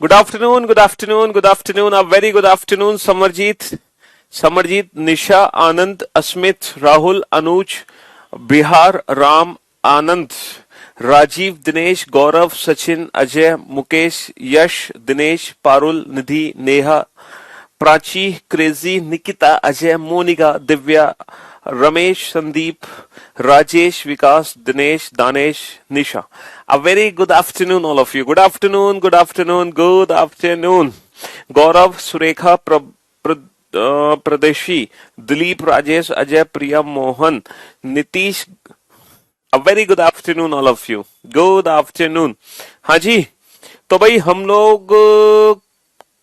Good afternoon, good afternoon, good afternoon, a very good afternoon. Samarjeet, Samarjeet, Nisha, Anand, Asmit, Rahul, Anuj, Bihar, Ram, Anand, Rajeev, Dinesh, Gaurav, Sachin, Ajay, Mukesh, Yash, Dinesh, Parul, Nidhi, Neha, Prachi, crazy, Nikita, Ajay, Monika, Divya, Ramesh, Sandeep, Rajesh, Vikas, Dinesh, Danesh, Nisha. A very good afternoon, all of you. Good afternoon, good afternoon, good afternoon. Gaurav, Surekha, Pradeshi, Dilip, Rajesh, Ajay, Priya, Mohan, Nitish. A very good afternoon, all of you. Good afternoon. हाँ जी, तो भाई हम लोग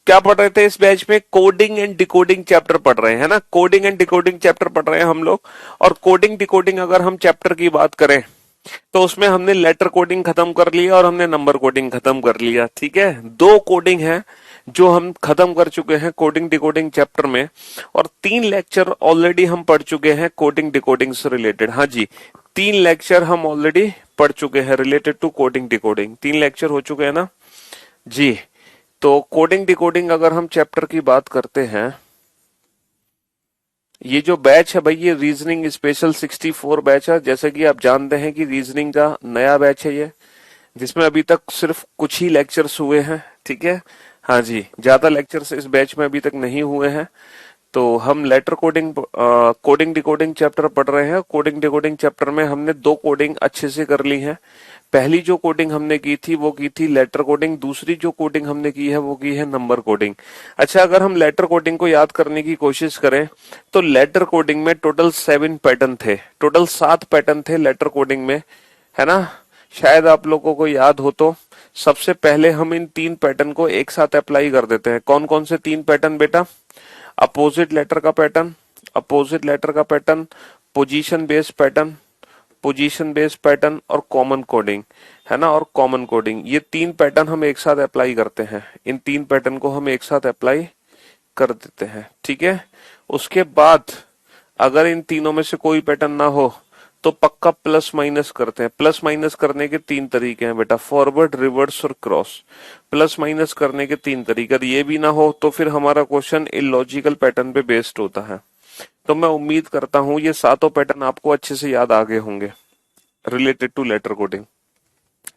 क्या पढ़ रहे थे इस बैच में? कोडिंग एंड डिकोडिंग चैप्टर पढ़ रहे हैं ना। कोडिंग एंड डिकोडिंग चैप्टर पढ़ रहे हैं हम लोग। और कोडिंग डिकोडिंग अगर हम चैप्टर की बात करें तो उसमें हमने लेटर कोडिंग खत्म कर लिया और हमने नंबर कोडिंग खत्म कर लिया। ठीक है, दो कोडिंग है जो हम खत्म कर चुके हैं कोडिंग डिकोडिंग चैप्टर में, और 3 लेक्चर ऑलरेडी हम पढ़ चुके हैं कोडिंग डिकोडिंग से रिलेटेड। हाँ जी, 3 लेक्चर हम ऑलरेडी पढ़ चुके हैं related to coding decoding. 3 lecture हो चुके हैं ना जी। तो कोडिंग डिकोडिंग अगर हम चैप्टर की बात करते हैं, ये जो बैच है भाई, ये रीजनिंग स्पेशल 64 बैच है। जैसे कि आप जानते हैं कि रीजनिंग का नया बैच है ये, जिसमें अभी तक सिर्फ कुछ ही लेक्चर्स हुए हैं। ठीक है, हाँ जी, ज्यादा लेक्चर्स इस बैच में अभी तक नहीं हुए हैं। तो हम letter coding coding decoding chapter पढ़ रहे हैं। कोडिंग डिकोडिंग चैप्टर में हमने 2 कोडिंग अच्छे से कर ली है। पहली जो कोडिंग हमने की थी वो की थी लेटर कोडिंग, दूसरी जो कोडिंग हमने की है वो की है नंबर कोडिंग। अच्छा, अगर हम लेटर कोडिंग को याद करने की कोशिश करें तो लेटर कोडिंग में टोटल 7 पैटर्न थे, टोटल 7 पैटर्न थे लेटर कोडिंग में, है ना। शायद आप लोगों को याद हो तो सबसे पहले हम इन 3 पैटर्न को एक साथ अप्लाई कर देते हैं। कौन कौन से 3 पैटर्न बेटा? अपोजिट लेटर का पैटर्न, अपोजिट लेटर का pattern, position based pattern, position based pattern, और कॉमन कोडिंग, है ना। और कॉमन कोडिंग, ये 3 पैटर्न हम एक साथ अप्लाई करते हैं। इन 3 पैटर्न को हम एक साथ अप्लाई कर देते हैं। ठीक है, उसके बाद अगर इन तीनों में से कोई पैटर्न ना हो तो पक्का प्लस माइनस करते हैं। प्लस माइनस करने के 3 तरीके हैं बेटा, फॉरवर्ड, रिवर्स और क्रॉस। प्लस माइनस करने के 3 तरीके, अगर ये भी ना हो तो फिर हमारा क्वेश्चन इलॉजिकल पैटर्न पे बेस्ड होता है। तो मैं उम्मीद करता हूं ये सातों पैटर्न आपको अच्छे से याद आ गए होंगे रिलेटेड टू लेटर कोडिंग।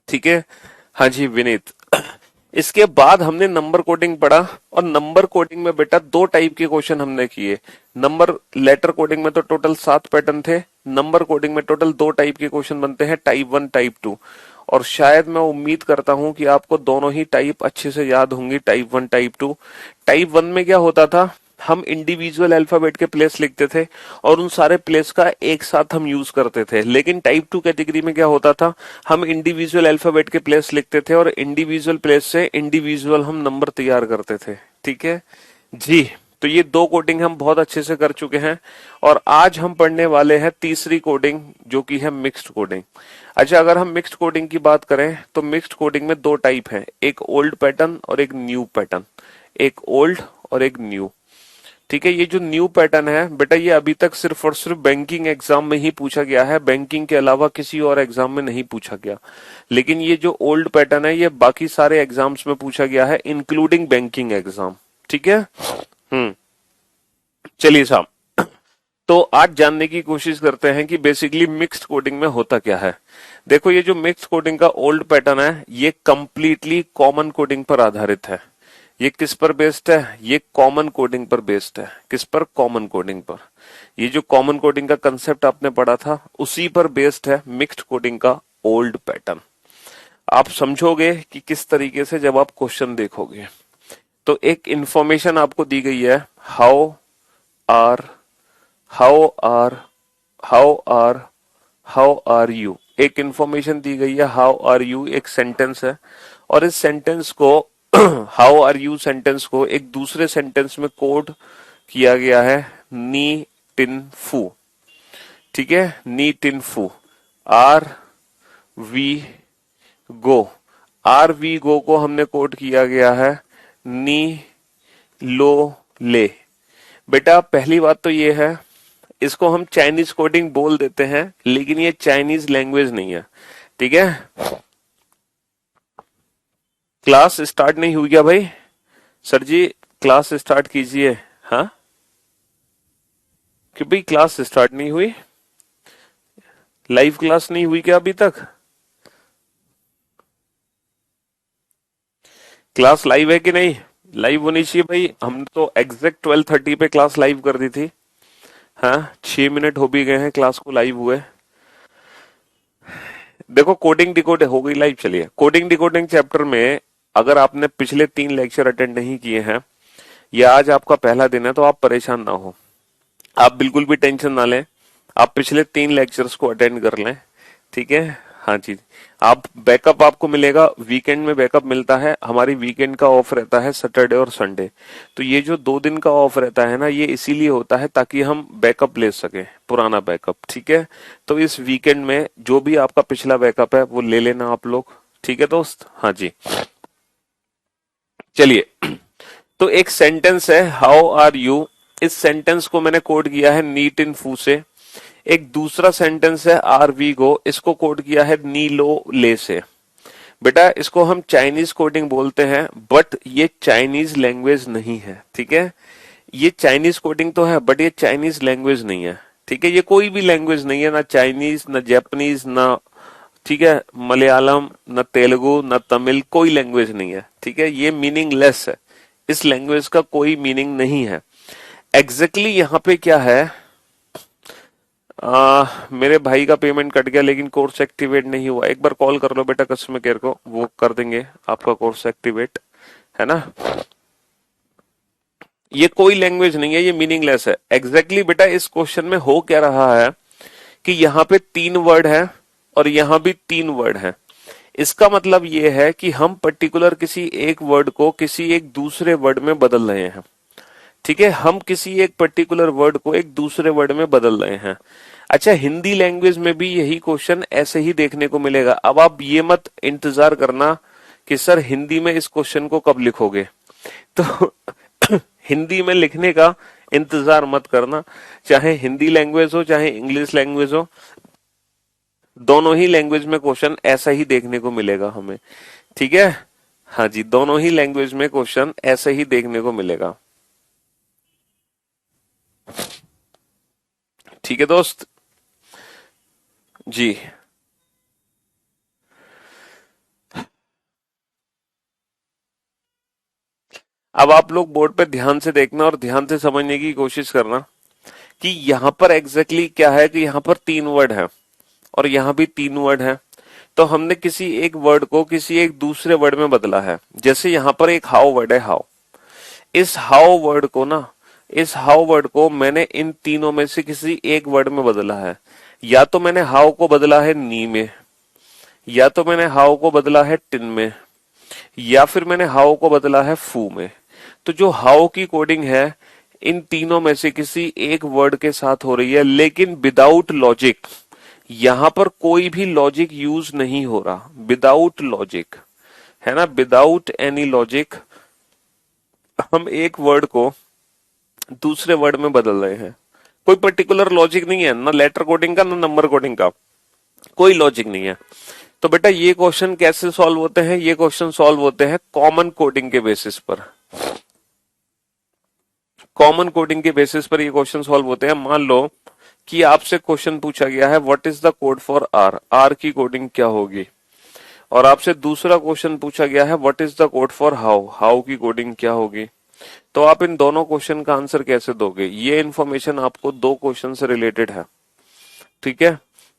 ठीक है, हाँ जी विनीत। इसके बाद हमने नंबर कोडिंग पढ़ा, और नंबर कोडिंग में बेटा 2 टाइप के क्वेश्चन हमने किए। नंबर लेटर कोडिंग में तो टोटल 7 पैटर्न थे, नंबर कोडिंग में टोटल 2 टाइप के क्वेश्चन बनते हैं, टाइप 1 टाइप 2। और शायद मैं उम्मीद करता हूं कि आपको दोनों ही टाइप अच्छे से याद होंगी, टाइप 1 टाइप 2। टाइप 1 में क्या होता था, हम इंडिविजुअल अल्फाबेट के प्लेस लिखते थे और उन सारे प्लेस का एक साथ हम यूज करते थे। लेकिन टाइप 2 कैटेगरी में क्या होता था, हम इंडिविजुअल अल्फाबेट के प्लेस लिखते थे और इंडिविजुअल प्लेस से इंडिविजुअल हम नंबर तैयार करते थे। ठीक है जी, तो ये 2 कोडिंग हम बहुत अच्छे से कर चुके हैं, और आज हम पढ़ने वाले हैं तीसरी कोडिंग जो कि है मिक्स्ड कोडिंग। अच्छा, अगर हम मिक्स्ड कोडिंग की बात करें तो मिक्स्ड कोडिंग में 2 टाइप है, एक ओल्ड पैटर्न और एक न्यू पैटर्न, एक ओल्ड और एक न्यू। ठीक है, ये जो न्यू पैटर्न है बेटा, ये अभी तक सिर्फ और सिर्फ बैंकिंग एग्जाम में ही पूछा गया है, बैंकिंग के अलावा किसी और एग्जाम में नहीं पूछा गया। लेकिन ये जो ओल्ड पैटर्न है ये बाकी सारे एग्जाम्स में पूछा गया है, इंक्लूडिंग बैंकिंग एग्जाम। ठीक है, चलिए साहब, तो आज जानने की कोशिश करते हैं कि बेसिकली मिक्स्ड कोडिंग में होता क्या है। देखो, ये जो मिक्स्ड कोडिंग का ओल्ड पैटर्न है ये कंप्लीटली कॉमन कोडिंग पर आधारित है। ये किस पर बेस्ड है? ये कॉमन कोडिंग पर बेस्ड है। किस पर? कॉमन कोडिंग पर। ये जो कॉमन कोडिंग का कंसेप्ट आपने पढ़ा था उसी पर बेस्ड है मिक्स्ड कोडिंग का ओल्ड पैटर्न। आप समझोगे कि किस तरीके से जब आप क्वेश्चन देखोगे। तो एक इंफॉर्मेशन आपको दी गई है, how are how are you. एक इंफॉर्मेशन दी गई है, हाउ आर यू, एक सेंटेंस है, और इस सेंटेंस को हाउ आर यू सेंटेंस को एक दूसरे सेंटेंस में कोड किया गया है, नी टिन फू। ठीक है, नी टिन फू, are we go. Are we go को हमने कोड किया गया है नी लो ले। बेटा पहली बात तो ये है, इसको हम चाइनीज कोडिंग बोल देते हैं लेकिन ये चाइनीज लैंग्वेज नहीं है। ठीक है, क्लास स्टार्ट नहीं हुई क्या भाई? सर जी क्लास स्टार्ट कीजिए। हाँ, कि भाई क्लास स्टार्ट नहीं हुई? लाइव क्लास नहीं हुई क्या अभी तक? क्लास लाइव है कि नहीं? लाइव होनी चाहिए भाई। हम तो एग्जैक्ट 12:30 पे क्लास लाइव कर दी थी। हाँ, 6 मिनट हो भी गए हैं क्लास को लाइव हुए। देखो कोडिंग डिकोडिंग हो गई लाइव। चलिए, कोडिंग डिकोडिंग चैप्टर में अगर आपने पिछले 3 लेक्चर अटेंड नहीं किए हैं या आज आपका पहला दिन है तो आप परेशान ना हो, आप बिल्कुल भी टेंशन ना लें। आप पिछले 3 लेक्चर्स को अटेंड कर लें, ठीक है। हाँ जी, आप बैकअप आपको मिलेगा। वीकेंड में बैकअप मिलता है। हमारी वीकेंड का ऑफ रहता है सैटरडे और संडे। तो ये जो 2 दिन का ऑफ रहता है ना, ये इसीलिए होता है ताकि हम बैकअप ले सकें, पुराना बैकअप, ठीक है। तो इस वीकेंड में जो भी आपका पिछला बैकअप है वो ले लेना आप लोग, ठीक है दोस्त। हाँ जी, चलिए। तो एक सेंटेंस है हाउ आर यू। इस सेंटेंस को मैंने कोड किया है नीट इन फू से। एक दूसरा सेंटेंस है आर वी गो, इसको कोड किया है नीलो ले से। बेटा इसको हम चाइनीज कोडिंग बोलते हैं, बट ये चाइनीज लैंग्वेज नहीं है, ठीक है। ये चाइनीज कोडिंग तो है बट ये चाइनीज लैंग्वेज नहीं है, ठीक है। ये कोई भी लैंग्वेज नहीं है, ना चाइनीज ना जापानीज ना, ठीक है, मलयालम ना तेलुगु ना तमिल, कोई लैंग्वेज नहीं है, ठीक है। ये मीनिंगलेस है। इस लैंग्वेज का कोई मीनिंग नहीं है। एग्जैक्टली यहाँ पे क्या है, मेरे भाई का पेमेंट कट गया लेकिन कोर्स एक्टिवेट नहीं हुआ। एक बार कॉल कर लो बेटा कस्टमर केयर को, वो कर देंगे आपका कोर्स एक्टिवेट, है ना। ये कोई लैंग्वेज नहीं है, ये मीनिंगलेस है। एग्जैक्टली बेटा इस क्वेश्चन में हो क्या रहा है कि यहाँ पे 3 वर्ड है और यहाँ भी 3 वर्ड है। इसका मतलब ये है कि हम पर्टिकुलर किसी एक वर्ड को किसी एक दूसरे वर्ड में बदल रहे हैं, ठीक है। हम किसी एक पर्टिकुलर वर्ड को एक दूसरे वर्ड में बदल रहे हैं। अच्छा, हिंदी लैंग्वेज में भी यही क्वेश्चन ऐसे ही देखने को मिलेगा। अब आप ये मत इंतजार करना कि सर हिंदी में इस क्वेश्चन को कब लिखोगे, तो हिंदी में लिखने का इंतजार मत करना। चाहे हिंदी लैंग्वेज हो चाहे इंग्लिश लैंग्वेज हो, दोनों ही लैंग्वेज में क्वेश्चन ऐसा ही देखने को मिलेगा हमें, ठीक है। हाँ जी, दोनों ही लैंग्वेज में क्वेश्चन ऐसे ही देखने को मिलेगा, ठीक है दोस्त जी। अब आप लोग बोर्ड पे ध्यान से देखना और ध्यान से समझने की कोशिश करना कि यहाँ पर एग्जैक्टली क्या है कि यहाँ पर 3 वर्ड है और यहाँ भी 3 वर्ड है। तो हमने किसी एक वर्ड को किसी एक दूसरे वर्ड में बदला है। जैसे यहाँ पर एक हाउ वर्ड है, हाउ। इस हाउ वर्ड को ना, इस हाउ वर्ड को मैंने इन तीनों में से किसी एक वर्ड में बदला है। या तो मैंने हाउ को बदला है नी में, या तो मैंने हाउ को बदला है टिन में, या फिर मैंने हाउ को बदला है फू में। तो जो हाउ की कोडिंग है इन तीनों में से किसी एक वर्ड के साथ हो रही है, लेकिन विदाउट लॉजिक। यहां पर कोई भी लॉजिक यूज नहीं हो रहा, विदाउट लॉजिक, है ना, विदाउट एनी लॉजिक हम एक वर्ड को दूसरे वर्ड में बदल रहे हैं। कोई पर्टिकुलर लॉजिक नहीं है, ना लेटर कोडिंग का ना नंबर कोडिंग का, कोई लॉजिक नहीं है। तो बेटा ये क्वेश्चन कैसे सॉल्व होते हैं? ये क्वेश्चन सॉल्व होते हैं कॉमन कोडिंग के बेसिस पर। कॉमन कोडिंग के बेसिस पर ये क्वेश्चन सॉल्व होते हैं। मान लो कि आपसे क्वेश्चन पूछा गया है what is the code for are, are की कोडिंग क्या होगी। और आपसे दूसरा क्वेश्चन पूछा गया है what is the code for how, how की कोडिंग क्या होगी। तो आप इन दोनों क्वेश्चन का आंसर कैसे दोगे? ये इन्फॉर्मेशन आपको 2 क्वेश्चन से रिलेटेड है, ठीक है।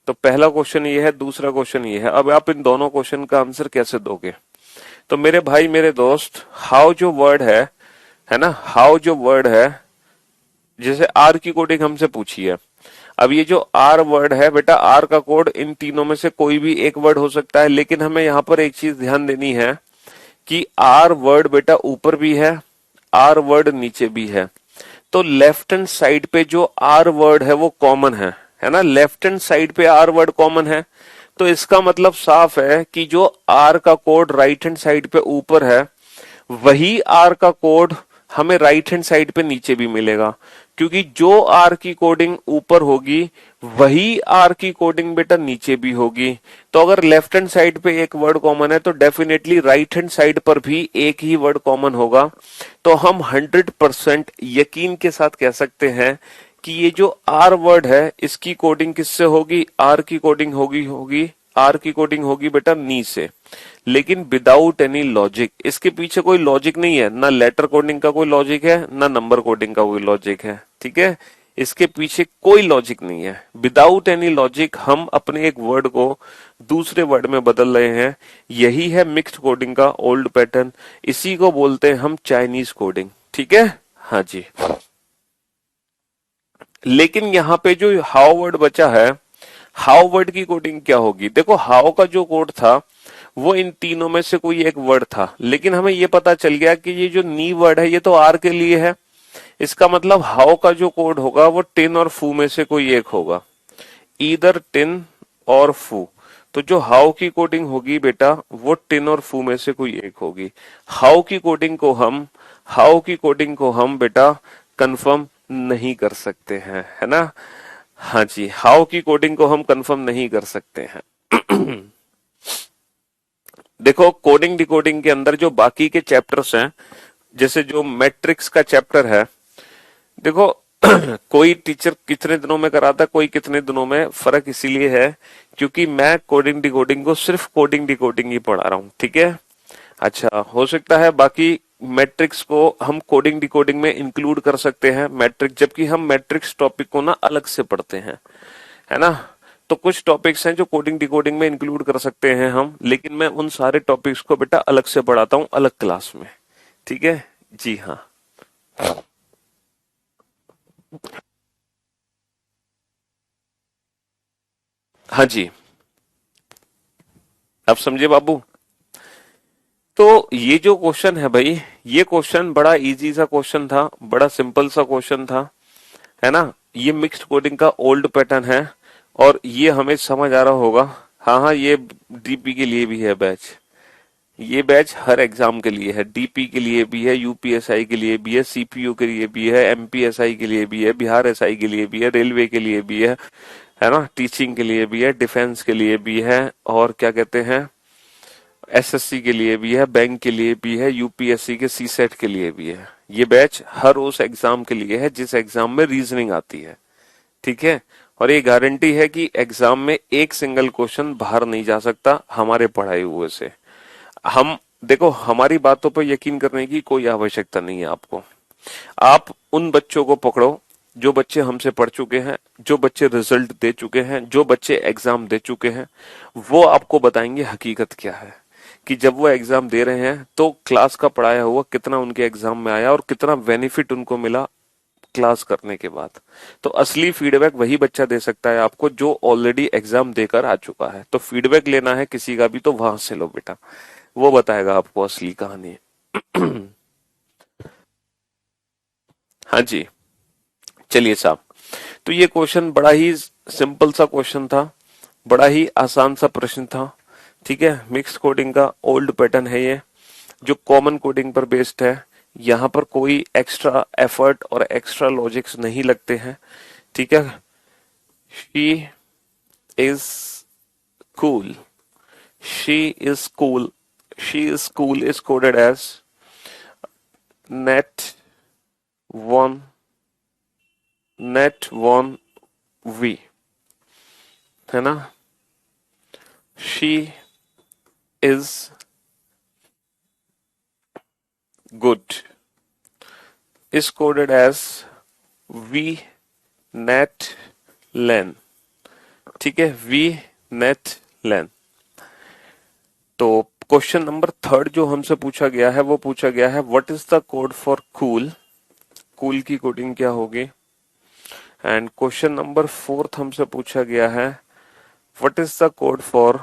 तो पहला क्वेश्चन ये है, दूसरा क्वेश्चन ये है। अब आप इन दोनों क्वेश्चन का आंसर कैसे दोगे? तो मेरे भाई मेरे दोस्त, हाउ जो वर्ड है ना, हाउ जो वर्ड है, जैसे आर की कोडिंग हमसे पूछी है। अब ये जो आर वर्ड है बेटा, आर का कोड इन तीनों में से कोई भी एक वर्ड हो सकता है, लेकिन हमें यहाँ पर एक चीज ध्यान देनी है कि आर वर्ड बेटा ऊपर भी है, आर वर्ड नीचे भी है। तो लेफ्ट हैंड साइड पे जो आर वर्ड है वो कॉमन है ना, लेफ्ट हैंड साइड पे आर वर्ड कॉमन है। तो इसका मतलब साफ है कि जो आर का कोड राइट हैंड साइड पे ऊपर है, वही आर का कोड हमें राइट हैंड साइड पे नीचे भी मिलेगा, क्योंकि जो आर की कोडिंग ऊपर होगी वही आर की कोडिंग बेटा नीचे भी होगी। तो अगर लेफ्ट हैंड साइड पे एक वर्ड कॉमन है तो डेफिनेटली राइट हैंड साइड पर भी एक ही वर्ड कॉमन होगा। तो हम 100% यकीन के साथ कह सकते हैं कि ये जो आर वर्ड है इसकी कोडिंग किससे होगी, आर की कोडिंग होगी आर की कोडिंग होगी बेटा नी से, लेकिन विदाउट एनी लॉजिक। इसके पीछे कोई लॉजिक नहीं है, ना लेटर कोडिंग का कोई लॉजिक है ना नंबर कोडिंग का कोई लॉजिक है, ठीक है। इसके पीछे कोई लॉजिक नहीं है, विदाउट एनी लॉजिक हम अपने एक वर्ड को दूसरे वर्ड में बदल रहे हैं। यही है मिक्स्ड कोडिंग का ओल्ड पैटर्न, इसी को बोलते हैं हम चाइनीज कोडिंग, ठीक है। हाँ जी। लेकिन यहाँ पे जो हाउ वर्ड बचा है, हाउ वर्ड की कोडिंग क्या होगी? देखो हाउ का जो कोड था वो इन तीनों में से कोई एक वर्ड था, लेकिन हमें ये पता चल गया कि ये जो नी वर्ड है ये तो आर के लिए है। इसका मतलब हाउ का जो कोड होगा वो टिन और फू में से कोई एक होगा, ईदर टिन और फू। तो जो हाउ की कोडिंग होगी बेटा वो टिन और फू में से कोई एक होगी। हाउ की कोडिंग को हम बेटा कंफर्म नहीं कर सकते हैं, है ना। हाँ जी, हाउ की कोडिंग को हम कंफर्म नहीं कर सकते हैं। देखो कोडिंग डिकोडिंग के अंदर जो बाकी के चैप्टर्स हैं, जैसे जो मैट्रिक्स का चैप्टर है, देखो कोई टीचर कितने दिनों में कराता है, कोई कितने दिनों में, फर्क इसीलिए है क्योंकि मैं कोडिंग डिकोडिंग को सिर्फ कोडिंग डिकोडिंग ही पढ़ा रहा हूं, ठीक है। अच्छा, हो सकता है बाकी मैट्रिक्स को हम कोडिंग डिकोडिंग में इंक्लूड कर सकते हैं मैट्रिक्स, जबकि हम मैट्रिक्स टॉपिक को ना अलग से पढ़ते हैं, है ना। तो कुछ टॉपिक्स हैं जो कोडिंग डिकोडिंग में इंक्लूड कर सकते हैं हम, लेकिन मैं उन सारे टॉपिक्स को बेटा अलग से पढ़ाता हूं अलग क्लास में, ठीक है। जी हाँ। हाँ जी, अब समझे बाबू। तो ये जो क्वेश्चन है भाई, ये क्वेश्चन बड़ा इजी सा क्वेश्चन था, बड़ा सिंपल सा क्वेश्चन था, है ना। ये मिक्स्ड कोडिंग का ओल्ड पैटर्न है और ये हमें समझ आ रहा होगा। हाँ हाँ, ये डीपी के लिए भी है बैच, ये बैच हर एग्जाम के लिए है, डीपी के लिए भी है, यूपीएसआई के लिए भी है, सीपीयू के लिए भी है, एमपीएसआई के लिए भी है, बिहार एसआई के लिए भी है, रेलवे के लिए भी है ना, टीचिंग के लिए भी है, डिफेंस के लिए भी है, और क्या कहते हैं, एसएससी के लिए भी है, बैंक के लिए भी है, यूपीएससी के सीसेट के लिए भी है। ये बैच हर उस एग्जाम के लिए है जिस एग्जाम में रीजनिंग आती है, ठीक है। और ये गारंटी है कि एग्जाम में एक सिंगल क्वेश्चन बाहर नहीं जा सकता हमारे पढ़ाए हुए से। हम देखो, हमारी बातों पर यकीन करने की कोई आवश्यकता नहीं है आपको। आप उन बच्चों को पकड़ो जो बच्चे हमसे पढ़ चुके हैं, जो बच्चे रिजल्ट दे चुके हैं, जो बच्चे एग्जाम दे चुके हैं, वो आपको बताएंगे हकीकत क्या है, कि जब वो एग्जाम दे रहे हैं तो क्लास का पढ़ाया हुआ कितना उनके एग्जाम में आया और कितना बेनिफिट उनको मिला क्लास करने के बाद। तो असली फीडबैक वही बच्चा दे सकता है आपको जो ऑलरेडी एग्जाम देकर आ चुका है। तो फीडबैक लेना है किसी का भी तो वहां से लो बेटा, वो बताएगा आपको असली कहानी। हाँ जी, चलिए साहब। तो ये क्वेश्चन बड़ा ही सिंपल सा क्वेश्चन था, बड़ा ही आसान सा प्रश्न था, ठीक है। मिक्स कोडिंग का ओल्ड पैटर्न है ये, जो कॉमन कोडिंग पर बेस्ड है। यहाँ पर कोई एक्स्ट्रा एफर्ट और एक्स्ट्रा लॉजिक्स नहीं लगते हैं, ठीक है। She is cool, she is cool, she is cool is coded as net one, net one we, है ना। She is good is coded as we net lane, ठीक है, वी नेट लेन। तो क्वेश्चन नंबर थर्ड जो हमसे पूछा गया है वो पूछा गया है what is the code for cool, cool की कोडिंग क्या होगी। एंड क्वेश्चन नंबर फोर्थ हमसे पूछा गया है what is the code for,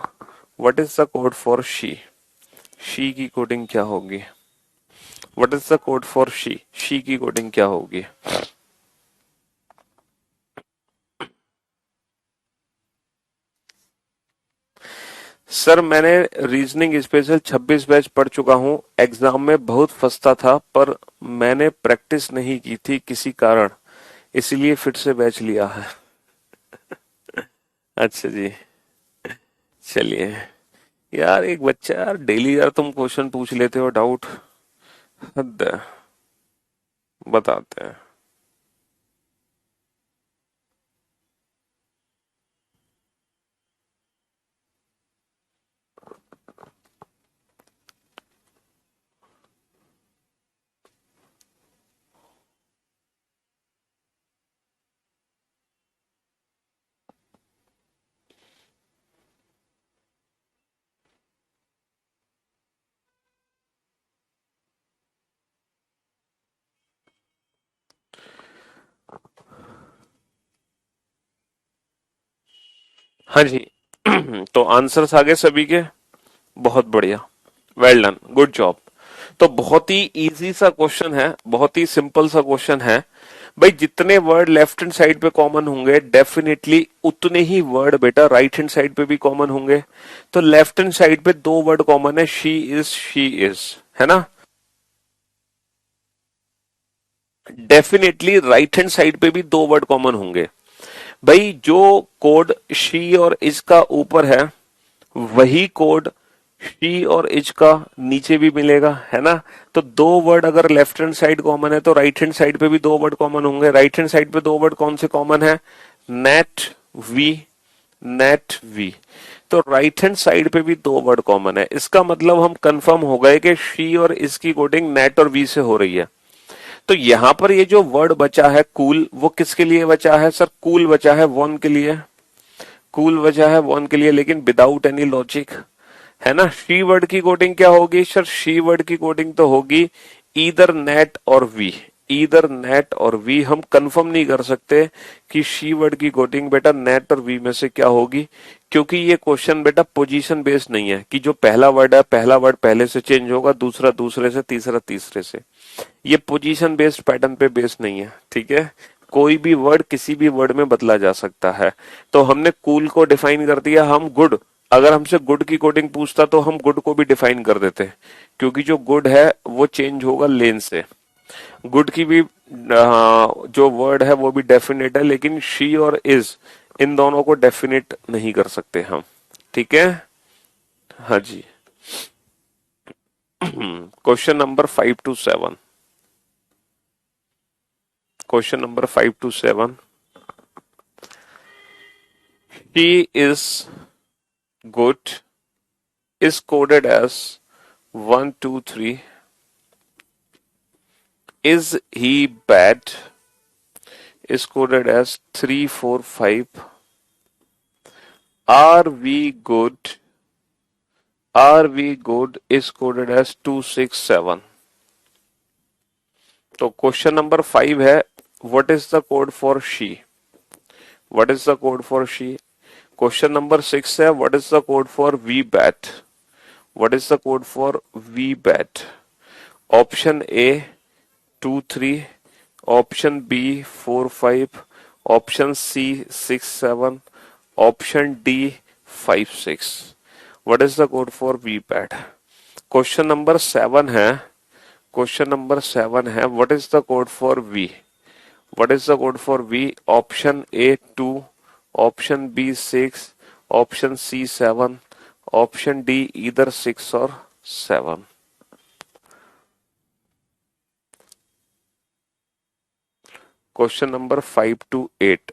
what is the code for she की कोडिंग क्या होगी। What is the code for she की कोडिंग क्या होगी। सर मैंने रीजनिंग स्पेशल 26 बैच पढ़ चुका हूँ, एग्जाम में बहुत फंसता था पर मैंने प्रैक्टिस नहीं की थी किसी कारण, इसलिए फिर से बैच लिया है। अच्छा जी, चलिए। यार एक बच्चा, यार डेली यार तुम क्वेश्चन पूछ लेते हो, डाउट हद है। बताते हैं। हाँ जी। तो आंसर्स आ गए सभी के। बहुत बढ़िया, वेल डन, गुड जॉब। तो बहुत ही इजी सा क्वेश्चन है, बहुत ही सिंपल सा क्वेश्चन है। भाई जितने वर्ड लेफ्ट हैंड साइड पे कॉमन होंगे डेफिनेटली उतने ही वर्ड बेटा राइट हैंड साइड पे भी कॉमन होंगे। तो लेफ्ट हैंड साइड पे दो वर्ड कॉमन है, शी इज, है ना। डेफिनेटली राइट हैंड साइड पे भी दो वर्ड कॉमन होंगे। भाई जो कोड शी और इज का ऊपर है वही कोड शी और इज का नीचे भी मिलेगा, है ना। तो दो वर्ड अगर लेफ्ट हैंड साइड कॉमन है तो राइट हैंड साइड पे भी दो वर्ड कॉमन होंगे। राइट हैंड साइड पे दो वर्ड कौन से कॉमन है? नेट वी, नेट वी। तो राइट हैंड साइड पे भी दो वर्ड कॉमन है, इसका मतलब हम कंफर्म हो गए कि शी और इसकी कोडिंग नेट और वी से हो रही है। तो यहां पर ये जो वर्ड बचा है कूल, वो किसके लिए बचा है सर? कूल बचा है वन के लिए, कूल बचा है वन के लिए, लेकिन विदाउट एनी लॉजिक, है ना। शी वर्ड की कोडिंग क्या होगी सर? शी वर्ड की कोडिंग तो होगी ईदर नेट और वी, ईदर नेट और वी। हम कंफर्म नहीं कर सकते कि शी वर्ड की कोडिंग बेटा नेट और वी में से क्या होगी, क्योंकि ये क्वेश्चन बेटा पोजीशन बेस्ड नहीं है कि जो पहला वर्ड है पहला वर्ड पहले से चेंज होगा, दूसरा दूसरे से, तीसरा तीसरे से। ये पोजीशन बेस्ड पैटर्न पे बेस्ड नहीं है, ठीक है। कोई भी वर्ड किसी भी वर्ड में बदला जा सकता है। तो हमने कूल को डिफाइन कर दिया, हम गुड, अगर हमसे गुड की कोडिंग पूछता तो हम गुड को भी डिफाइन कर देते, क्योंकि जो गुड है वो चेंज होगा लेन से। गुड की भी जो वर्ड है वो भी डेफिनेट है, लेकिन शी और इज इन दोनों को डेफिनेट नहीं कर सकते हम, ठीक है। हाँ जी। Question number 5 to 7, question number 5 to 7। She is good is coded as 1, 2, 3. Is he bad is coded as 3, 4, 5. Are we good? Are we good is coded as 2, 6, 7. तो क्वेश्चन नंबर 5 है, what is the code for she? What is the code for she? Question number 6 है, what is the code for we bat? What is the code for we bat? Option A 2, 3, option B 4, 5, option C 6, 7, option D 5, 6। What is the code for we pad? Question number 7 है, question number 7 है, what is the code for we? What is the code for we? Option A 2, option B 6, option C 7, option D इधर 6 और 7। Question number 5 to 8,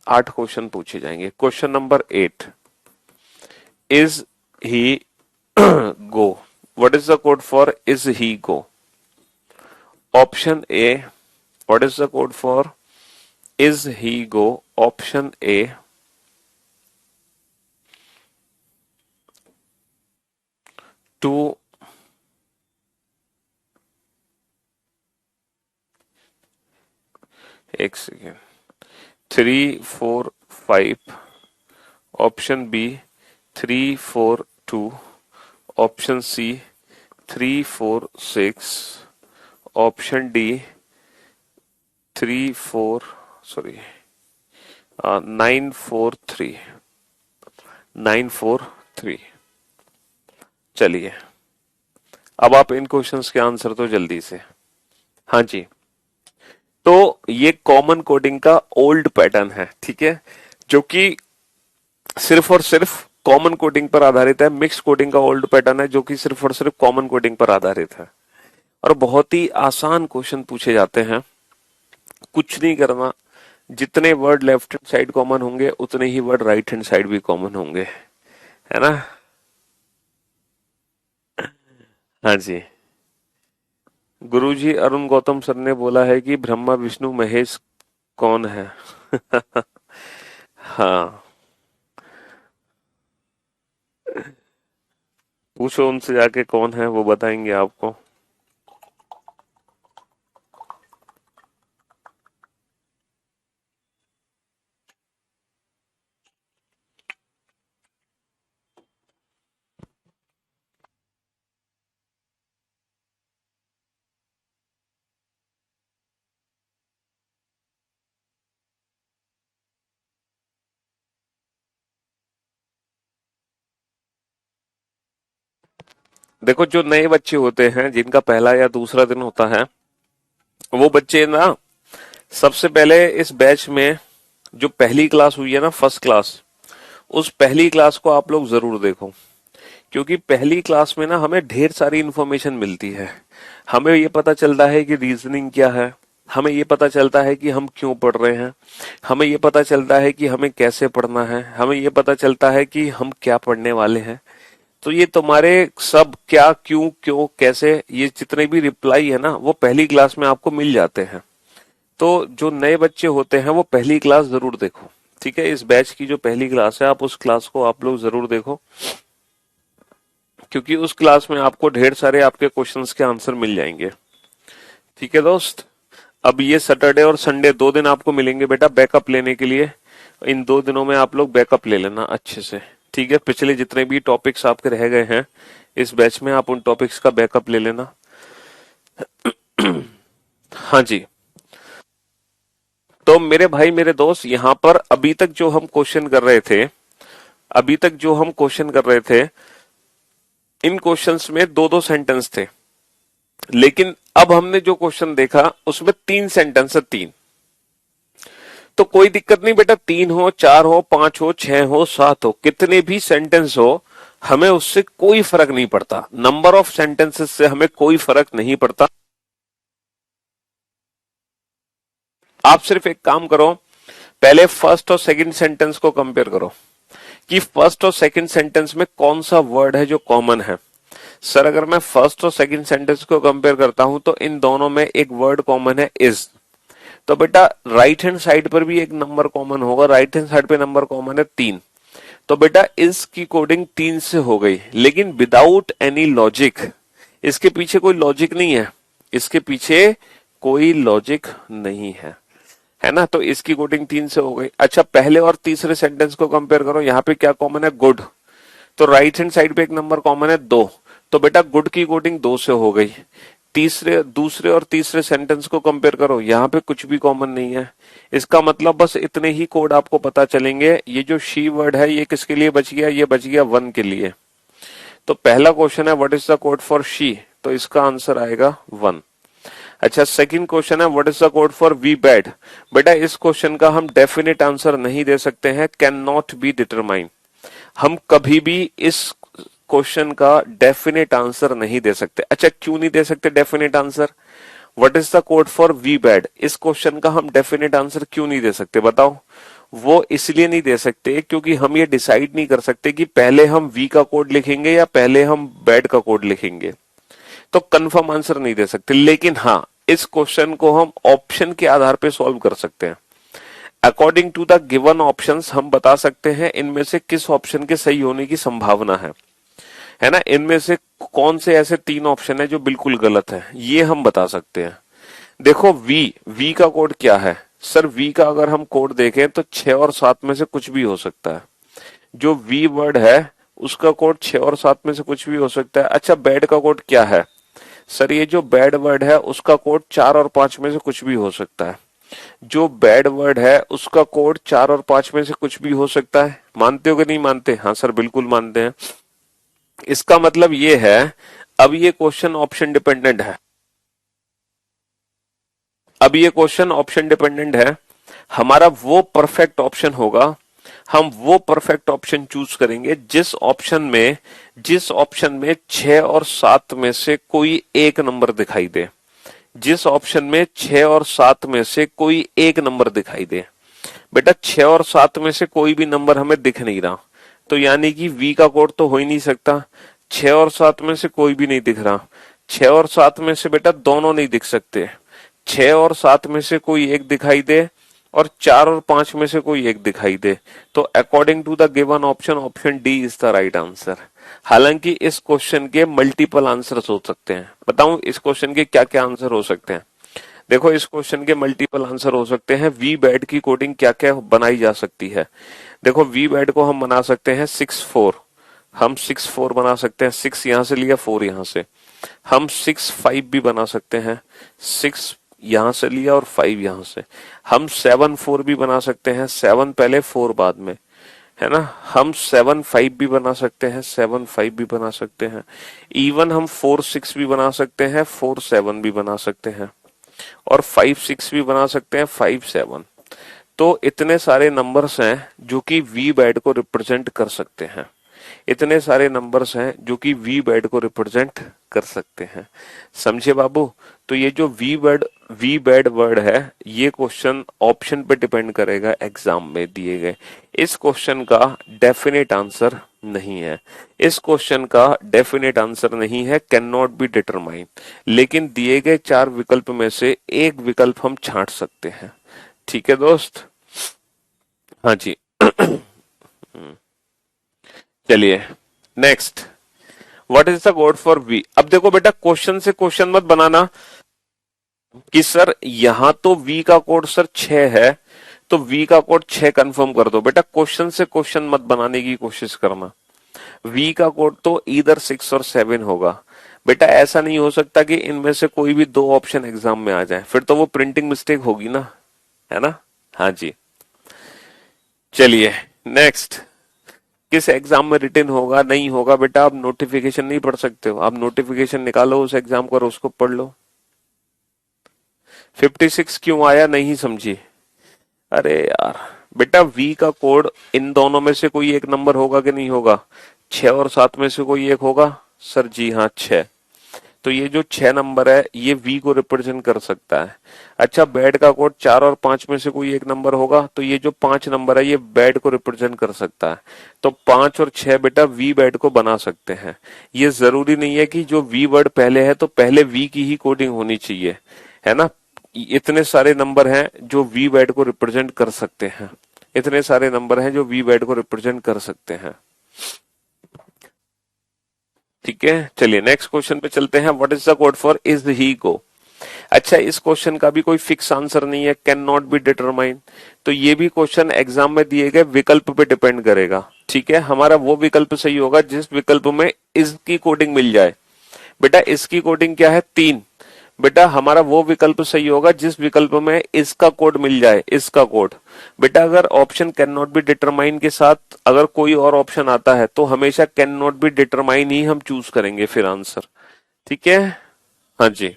8 question पूछे जाएंगे। Question number 8, is he go? What is the code for is he go? Option A, what is the code for is he go? Option A 2, एक second, 3, 4, 5, option B 3, 4, 2, option C 3, 4, 6, option D 3, 4, sorry 9, 4, 3, 9, 4, 3। चलिए, अब आप इन questions के answer तो जल्दी से। हाँ जी, तो ये कॉमन कोडिंग का ओल्ड पैटर्न है, ठीक है, जो कि सिर्फ और सिर्फ कॉमन कोडिंग पर आधारित है। मिक्स कोडिंग का ओल्ड पैटर्न है जो कि सिर्फ और सिर्फ कॉमन कोडिंग पर आधारित है, और बहुत ही आसान क्वेश्चन पूछे जाते हैं। कुछ नहीं करना, जितने word left hand side common होंगे उतने ही वर्ड राइट हैंड साइड भी कॉमन होंगे, है ना। हाँ जी, गुरुजी अरुण गौतम सर ने बोला है कि ब्रह्मा विष्णु महेश कौन है। हाँ, पूछो उनसे जाके कौन है, वो बताएंगे आपको। देखो, जो नए बच्चे होते हैं जिनका पहला या दूसरा दिन होता है, वो बच्चे ना सबसे पहले इस बैच में जो पहली क्लास हुई है ना, फर्स्ट क्लास, उस पहली क्लास को आप लोग जरूर देखो। क्योंकि पहली क्लास में ना हमें ढेर सारी इंफॉर्मेशन मिलती है। हमें ये पता चलता है कि रीजनिंग क्या है, हमें ये पता चलता है कि हम क्यों पढ़ रहे हैं, हमें ये पता चलता है कि हमें कैसे पढ़ना है, हमें ये पता चलता है कि हम क्या पढ़ने वाले हैं। तो ये तुम्हारे सब क्या क्यों क्यों कैसे, ये जितने भी रिप्लाई है ना, वो पहली क्लास में आपको मिल जाते हैं। तो जो नए बच्चे होते हैं वो पहली क्लास जरूर देखो, ठीक है। इस बैच की जो पहली क्लास है, आप उस क्लास को आप लोग जरूर देखो, क्योंकि उस क्लास में आपको ढेर सारे आपके क्वेश्चंस के आंसर मिल जाएंगे, ठीक है दोस्त। अब ये सैटरडे और संडे 2 दिन आपको मिलेंगे बेटा बैकअप लेने के लिए। इन 2 दिनों में आप लोग बैकअप ले लेना अच्छे से, ठीक है। पिछले जितने भी टॉपिक्स आपके रह गए हैं इस बैच में, आप उन टॉपिक्स का बैकअप ले लेना। हाँ जी, तो मेरे भाई मेरे दोस्त, यहाँ पर अभी तक जो हम क्वेश्चन कर रहे थे, अभी तक जो हम क्वेश्चन कर रहे थे, इन क्वेश्चंस में दो दो सेंटेंस थे। लेकिन अब हमने जो क्वेश्चन देखा उसमें 3 सेंटेंस है, 3। तो कोई दिक्कत नहीं बेटा, 3 हो, 4 हो, 5 हो, 6 हो, 7 हो, कितने भी सेंटेंस हो, हमें उससे कोई फर्क नहीं पड़ता। नंबर ऑफ सेंटेंसेस से हमें कोई फर्क नहीं पड़ता। आप सिर्फ एक काम करो, पहले फर्स्ट और सेकंड सेंटेंस को कंपेयर करो कि फर्स्ट और सेकंड सेंटेंस में कौन सा वर्ड है जो कॉमन है। सर, अगर मैं फर्स्ट और सेकंड सेंटेंस को कंपेयर करता हूं तो इन दोनों में एक वर्ड कॉमन है, इज। तो बेटा राइट हैंड साइड पर भी एक नंबर कॉमन होगा, राइट हैंड साइड पे नंबर कॉमन है 3। तो बेटा इस की कोडिंग 3 से हो गई, लेकिन विदाउट एनी लॉजिक। इसके पीछे कोई लॉजिक नहीं है, इसके पीछे कोई लॉजिक नहीं है ना। तो इसकी कोडिंग 3 से हो गई। अच्छा, पहले और तीसरे सेंटेंस को कंपेयर करो, यहाँ पे क्या कॉमन है, गुड। तो राइट हैंड साइड पे एक नंबर कॉमन है 2। तो बेटा गुड की कोडिंग 2 से हो गई। तीसरे दूसरे और तीसरे सेंटेंस को कंपेयर करो, यहाँ पे कुछ भी कॉमन नहीं है। इसका मतलब बस इतने ही कोड आपको पता चलेंगे। ये जो शी वर्ड है ये किसके लिए बच गया, ये बच गया 1 के लिए। तो पहला क्वेश्चन है what is the code for she, तो इसका आंसर आएगा 1। अच्छा, सेकंड क्वेश्चन है what is the code for we bad. बेटा इस क्वेश्चन का हम डेफिनेट आंसर नहीं दे सकते हैं, कैन नॉट बी डिटरमाइन। हम कभी भी इस क्वेश्चन का डेफिनेट आंसर नहीं दे सकते। अच्छा, क्यों नहीं दे सकते definite answer? What is the code for we bad, इस क्वेश्चन का हम डेफिनेट आंसर क्यों नहीं दे सकते बताओ? वो इसलिए नहीं दे सकते क्योंकि हम ये डिसाइड नहीं कर सकते कि पहले हम वी का कोड लिखेंगे या पहले हम बैड का कोड लिखेंगे। तो कंफर्म आंसर नहीं दे सकते। लेकिन हाँ, इस क्वेश्चन को हम ऑप्शन के आधार पे सॉल्व कर सकते हैं। According to the given options हम बता सकते हैं इनमें से किस ऑप्शन के सही होने की संभावना है ना। इनमें से कौन से ऐसे 3 ऑप्शन है जो बिल्कुल गलत है, ये हम बता सकते हैं। देखो वी का कोड क्या है सर? वी का अगर हम कोड देखें तो 6 और 7 में से कुछ भी हो सकता है। जो वी वर्ड है उसका कोड 6 और 7 में से कुछ भी हो सकता है। अच्छा, बैड का कोड क्या है सर? ये जो बैड वर्ड है उसका कोड 4 और 5 में से कुछ भी हो सकता है। जो बैड वर्ड है उसका कोड 4 और 5 में से कुछ भी हो सकता है। मानते हो कि नहीं मानते? हाँ सर, बिल्कुल मानते हैं। इसका मतलब ये है, अब ये क्वेश्चन ऑप्शन डिपेंडेंट है। अब ये क्वेश्चन ऑप्शन डिपेंडेंट है। हमारा वो परफेक्ट ऑप्शन होगा, हम वो परफेक्ट ऑप्शन चूज करेंगे जिस ऑप्शन में 6 और 7 में से कोई एक नंबर दिखाई दे। जिस ऑप्शन में 6 और 7 में से कोई एक नंबर दिखाई दे। बेटा 6 और 7 में से कोई भी नंबर हमें दिख नहीं रहा, तो यानी कि वी का कोड तो हो ही नहीं सकता। 6 और 7 में से कोई भी नहीं दिख रहा। 6 और 7 में से बेटा दोनों नहीं दिख सकते। 6 और 7 में से कोई एक दिखाई दे और 4 और 5 में से कोई एक दिखाई दे, तो according to the given option, option D is the right answer. हालांकि इस क्वेश्चन के मल्टीपल आंसर्स हो सकते हैं। बताऊं इस क्वेश्चन के क्या क्या आंसर हो सकते हैं? देखो इस क्वेश्चन के मल्टीपल आंसर हो सकते हैं। वी बैड की कोडिंग क्या क्या बनाई जा सकती है? देखो वी बैड को हम बना सकते हैं 6-4। हम 6-4 बना सकते हैं। 6 यहां से लिया, 4 यहां से। हम 6-5 भी बना सकते हैं। 6 यहां से लिया और 5 यहां से। हम 7-4 भी बना सकते हैं। 7 पहले 4 बाद में, है ना। हम 7-5 भी बना सकते हैं। 7-5 भी बना सकते हैं। इवन हम 4-6 भी बना सकते हैं। 4-7 भी बना सकते हैं। और 5-6 भी बना सकते हैं। 5-7। तो इतने सारे नंबर्स हैं जो कि वी बैड को रिप्रेजेंट कर सकते हैं। इतने सारे नंबर्स हैं जो कि वी बैड को रिप्रेजेंट कर सकते हैं। समझे बाबू? तो ये जो वी बैड वर्ड है, ये क्वेश्चन ऑप्शन पे डिपेंड करेगा एग्जाम में दिए गए। इस क्वेश्चन का डेफिनेट आंसर नहीं है। इस क्वेश्चन का डेफिनेट आंसर नहीं है, कैन नॉट बी डिटरमाइन। लेकिन दिए गए 4 विकल्प में से एक विकल्प हम छांट सकते हैं। ठीक है दोस्त? हाँ जी। चलिए next, what is the code for we? अब देखो बेटा क्वेश्चन से क्वेश्चन मत बनाना कि सर यहां तो वी का कोड सर 6 है, तो वी का कोड 6 कंफर्म कर दो। बेटा क्वेश्चन से क्वेश्चन मत बनाने की कोशिश करना। वी का कोड तो इधर 6 और 7 होगा। बेटा ऐसा नहीं हो सकता कि इनमें से कोई भी 2 ऑप्शन एग्जाम में आ जाए, फिर तो वो प्रिंटिंग मिस्टेक होगी ना, है ना। हाँ जी। चलिए नेक्स्ट, किस एग्जाम में रिटन होगा नहीं होगा? बेटा आप नोटिफिकेशन नहीं पढ़ सकते हो। आप नोटिफिकेशन निकालो उस एग्जाम का और उसको पढ़ लो। 56 क्यों आया नहीं समझी? अरे यार बेटा वी का कोड इन दोनों में से कोई एक नंबर होगा कि नहीं होगा? 6 और 7 में से कोई एक होगा? सर जी हाँ 6। तो ये जो 6 नंबर है ये वी को रिप्रेजेंट कर सकता है। अच्छा बैड का कोड 4 और 5 में से कोई एक नंबर होगा, तो ये जो 5 नंबर है ये बैड को रिप्रेजेंट कर सकता है। तो 5 और 6 बेटा वी बैड को बना सकते हैं। ये जरूरी नहीं है कि जो वी वर्ड पहले है तो पहले वी की ही कोडिंग होनी चाहिए, है ना। इतने सारे नंबर हैं जो वी बैड को रिप्रेजेंट कर सकते हैं। इतने सारे नंबर हैं जो वी बैड को रिप्रेजेंट कर सकते हैं। ठीक है, चलिए नेक्स्ट क्वेश्चन पे चलते हैं। What is the code for is he go? अच्छा इस क्वेश्चन का भी कोई फिक्स आंसर नहीं है, कैन नॉट बी डिटरमाइन। तो ये भी क्वेश्चन एग्जाम में दिए गए विकल्प पे डिपेंड करेगा। ठीक है, हमारा वो विकल्प सही होगा जिस विकल्प में इस की कोडिंग मिल जाए। बेटा इसकी कोडिंग क्या है? 3। बेटा हमारा वो विकल्प सही होगा जिस विकल्प में इसका कोड मिल जाए, इसका कोड। बेटा अगर option can not be determine के साथ अगर कोई और ऑप्शन आता है तो हमेशा कैन नॉट बी डिटरमाइन ही हम चूज करेंगे फिर आंसर। ठीक है, हाँ जी।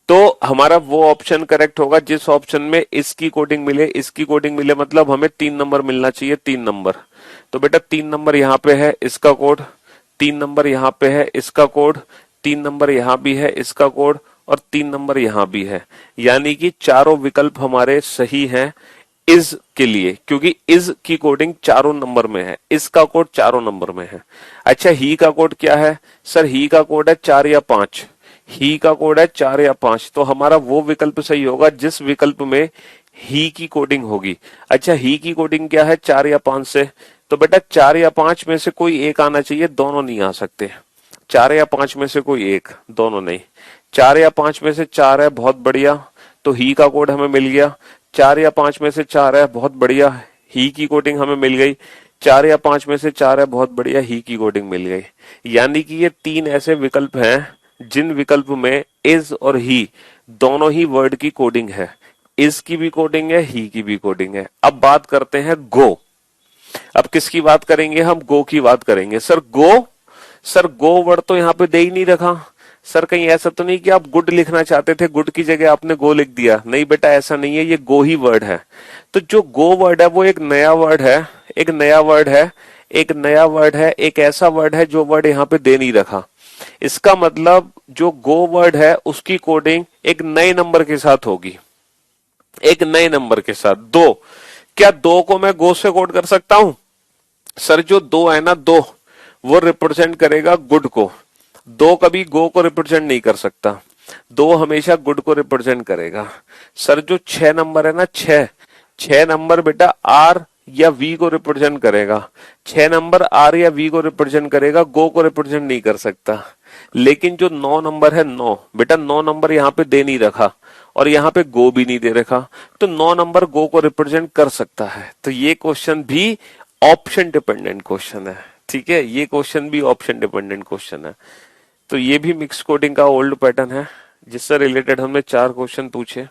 तो हमारा वो ऑप्शन करेक्ट होगा जिस ऑप्शन में इसकी कोडिंग मिले। इसकी कोडिंग मिले मतलब हमें 3 नंबर मिलना चाहिए, 3 नंबर। तो बेटा 3 नंबर यहाँ पे है इसका कोड, 3 नंबर यहाँ पे है इसका कोड, 3 नंबर यहाँ भी है इसका कोड और 3 नंबर यहाँ भी है। यानी कि चारों विकल्प हमारे सही हैं इज के लिए, क्योंकि इज की कोडिंग चारों नंबर में है, इसका कोड चारों नंबर में है। अच्छा ही का कोड क्या है? सर ही का कोड है 4 या 5। ही का कोड है 4 या 5, तो हमारा वो विकल्प सही होगा जिस विकल्प में ही की कोडिंग होगी। अच्छा ही की कोडिंग क्या है? 4 या 5 से। तो बेटा 4 या 5 में से कोई एक आना चाहिए, दोनों नहीं आ सकते। 4 या 5 में से कोई एक, दोनों नहीं। 4 या 5 में से 4 है, बहुत बढ़िया, तो ही का कोड हमें मिल गया। 4 या 5 में से 4 है, बहुत बढ़िया, ही की कोडिंग हमें मिल गई। 4 या 5 में से 4 है, बहुत बढ़िया, ही की कोडिंग मिल गई। यानी कि ये 3 ऐसे विकल्प हैं जिन विकल्प में इज और ही दोनों ही वर्ड की कोडिंग है। इज की भी कोडिंग है, ही की भी कोडिंग है। अब बात करते हैं गो। अब किसकी बात करेंगे हम? गो की बात करेंगे। सर गो वर्ड तो यहाँ पे दे ही नहीं रखा। सर कहीं ऐसा तो नहीं कि आप गुड लिखना चाहते थे, गुड की जगह आपने गो लिख दिया? नहीं बेटा, ऐसा नहीं है, ये गो ही वर्ड है। तो जो गो वर्ड है वो एक नया वर्ड है, एक नया वर्ड है, एक नया वर्ड है, एक ऐसा वर्ड है जो वर्ड यहाँ पे दे नहीं रखा। इसका मतलब जो गो वर्ड है उसकी कोडिंग एक नए नंबर के साथ होगी, एक नए नंबर के साथ। दो, क्या दो को मैं गो से कोड कर सकता हूं? सर जो दो है ना, दो, वो रिप्रेजेंट करेगा गुड को। दो कभी गो को रिप्रेजेंट नहीं कर सकता, दो हमेशा गुड को रिप्रेजेंट करेगा। सर जो 6 नंबर है ना, 6 नंबर बेटा आर या वी को रिप्रेजेंट करेगा। 6 नंबर आर या वी को रिप्रेजेंट करेगा, गो को रिप्रेजेंट नहीं कर सकता। लेकिन जो 9 नंबर है, 9 बेटा, 9 नंबर यहाँ पे दे नहीं रखा और यहाँ पे गो भी नहीं दे रखा, तो 9 नंबर गो को रिप्रेजेंट कर सकता है। तो ये क्वेश्चन भी ऑप्शन डिपेंडेंट क्वेश्चन है, ठीक है, ये क्वेश्चन भी ऑप्शन डिपेंडेंट क्वेश्चन है। तो ये भी मिक्स कोडिंग का ओल्ड पैटर्न है जिससे रिलेटेड हमने 4 क्वेश्चन पूछे।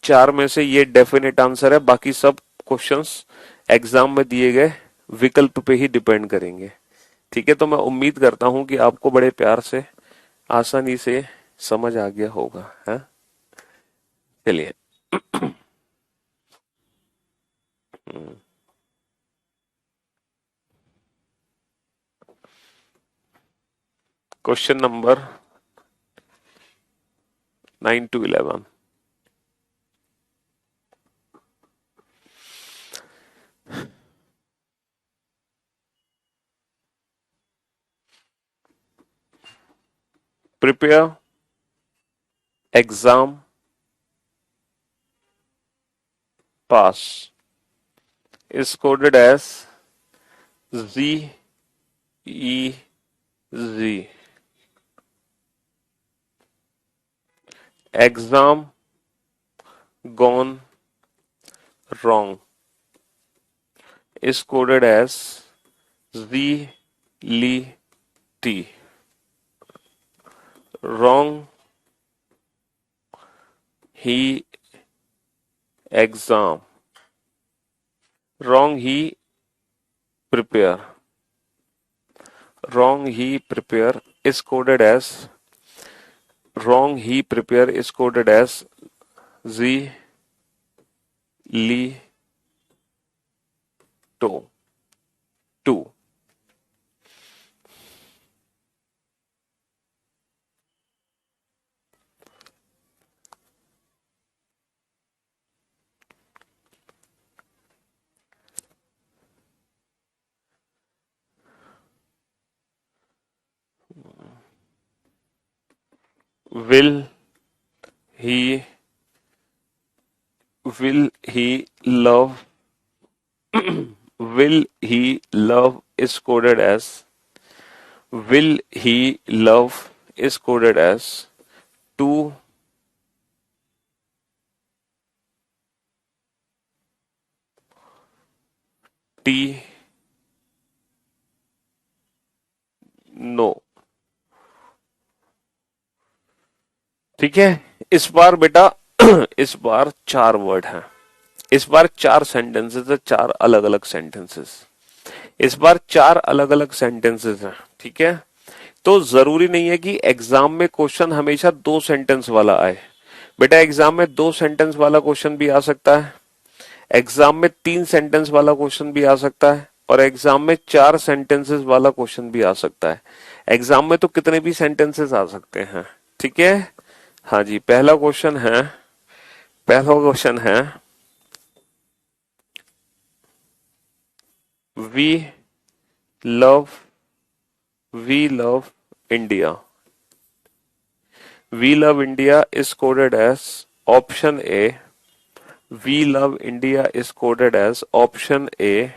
4 में से ये डेफिनेट आंसर है, बाकी सब क्वेश्चंस एग्जाम में दिए गए विकल्प पे ही डिपेंड करेंगे। ठीक है, तो मैं उम्मीद करता हूं कि आपको बड़े प्यार से, आसानी से समझ आ गया होगा, है? चलिए। Question number 9 to 11। Prepare exam pass is coded as ZEZ. Exam gone wrong is coded as ZLT. Wrong he exam. Wrong he prepare. Wrong he prepare is coded as wrong he prepare is coded as Z Li To 2। Will he will he love will he love is coded as will he love is coded as 2 T नो। ठीक है, इस बार बेटा इस बार 4 word हैं, इस बार 4 sentences है, 4 अलग अलग सेंटेंसेस। इस बार 4 अलग अलग सेंटेंसेस हैं, ठीक है। तो जरूरी नहीं है कि एग्जाम में क्वेश्चन हमेशा 2 सेंटेंस वाला आए। बेटा एग्जाम में 2 सेंटेंस वाला क्वेश्चन भी आ सकता है, एग्जाम में 3 सेंटेंस वाला क्वेश्चन भी आ सकता है, और एग्जाम में 4 सेंटेंसेस वाला क्वेश्चन भी आ सकता है। एग्जाम में तो कितने भी सेंटेंसेस आ सकते हैं, ठीक है। हाँ जी, पहला क्वेश्चन है we love we love India. We love India is coded as option A. We love India is coded as option A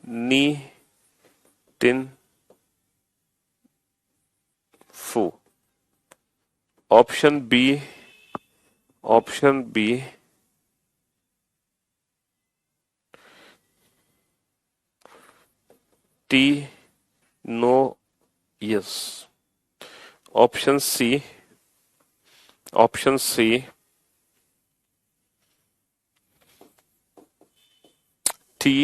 नी टिन फू। ऑप्शन बी टी नो यस। ऑप्शन सी टी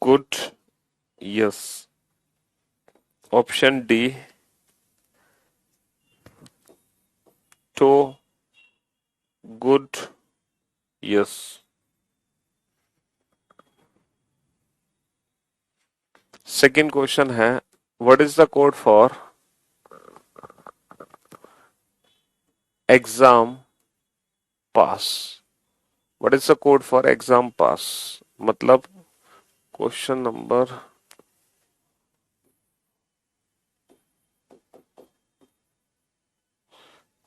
गुड, यस। ऑप्शन डी, टो, good, yes. Second question है, what is the code for exam pass? What is the code for exam pass? मतलब question number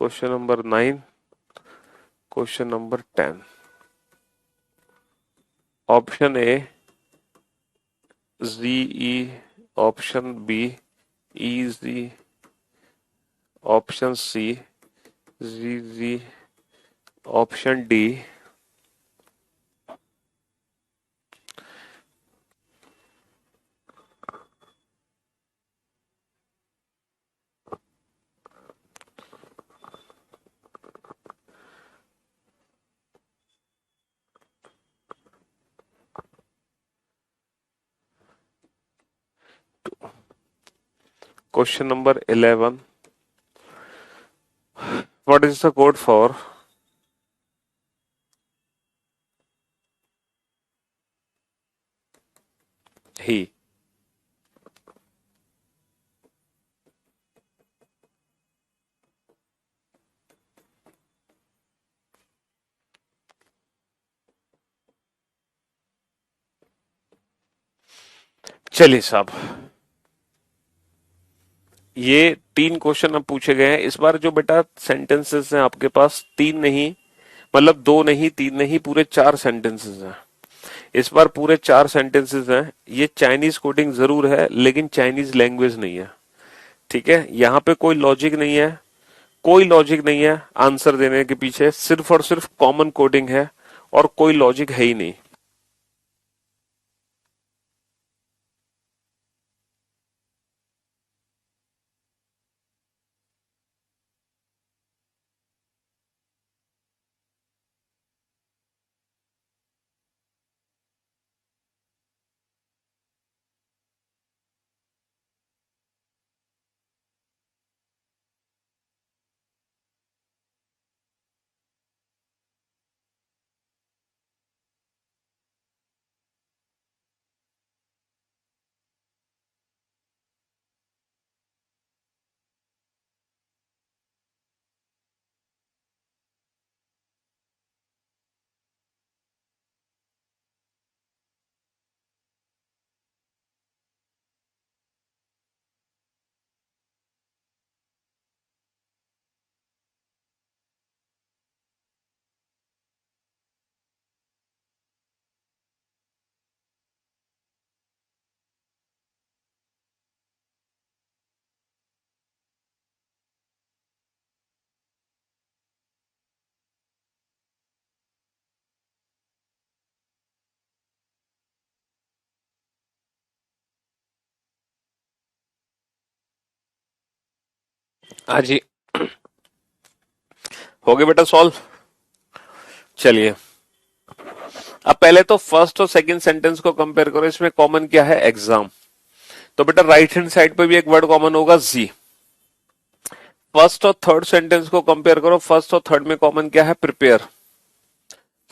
question number 9, question number 10। Option A जीई, option B इजी, option C जी, option D question number 11, what is the code for he? चलिए साहब, ये 3 question अब पूछे गए हैं। इस बार जो बेटा सेंटेंसेस हैं आपके पास, 3 नहीं, मतलब 2 नहीं, 3 नहीं, पूरे 4 सेंटेंसेस हैं। इस बार पूरे 4 सेंटेंसेस हैं। ये चाइनीज कोडिंग जरूर है, लेकिन चाइनीज लैंग्वेज नहीं है। ठीक है, यहाँ पे कोई लॉजिक नहीं है, कोई लॉजिक नहीं है आंसर देने के पीछे, सिर्फ और सिर्फ कॉमन कोडिंग है और कोई लॉजिक है ही नहीं। हाँ जी, हो गया बेटा सॉल्व। चलिए, अब पहले तो फर्स्ट और सेकंड सेंटेंस को कंपेयर करो। इसमें कॉमन क्या है? एग्जाम। तो बेटा राइट हैंड साइड पे भी एक वर्ड कॉमन होगा, जी। फर्स्ट और थर्ड सेंटेंस को कंपेयर करो, फर्स्ट और थर्ड में कॉमन क्या है? प्रिपेयर।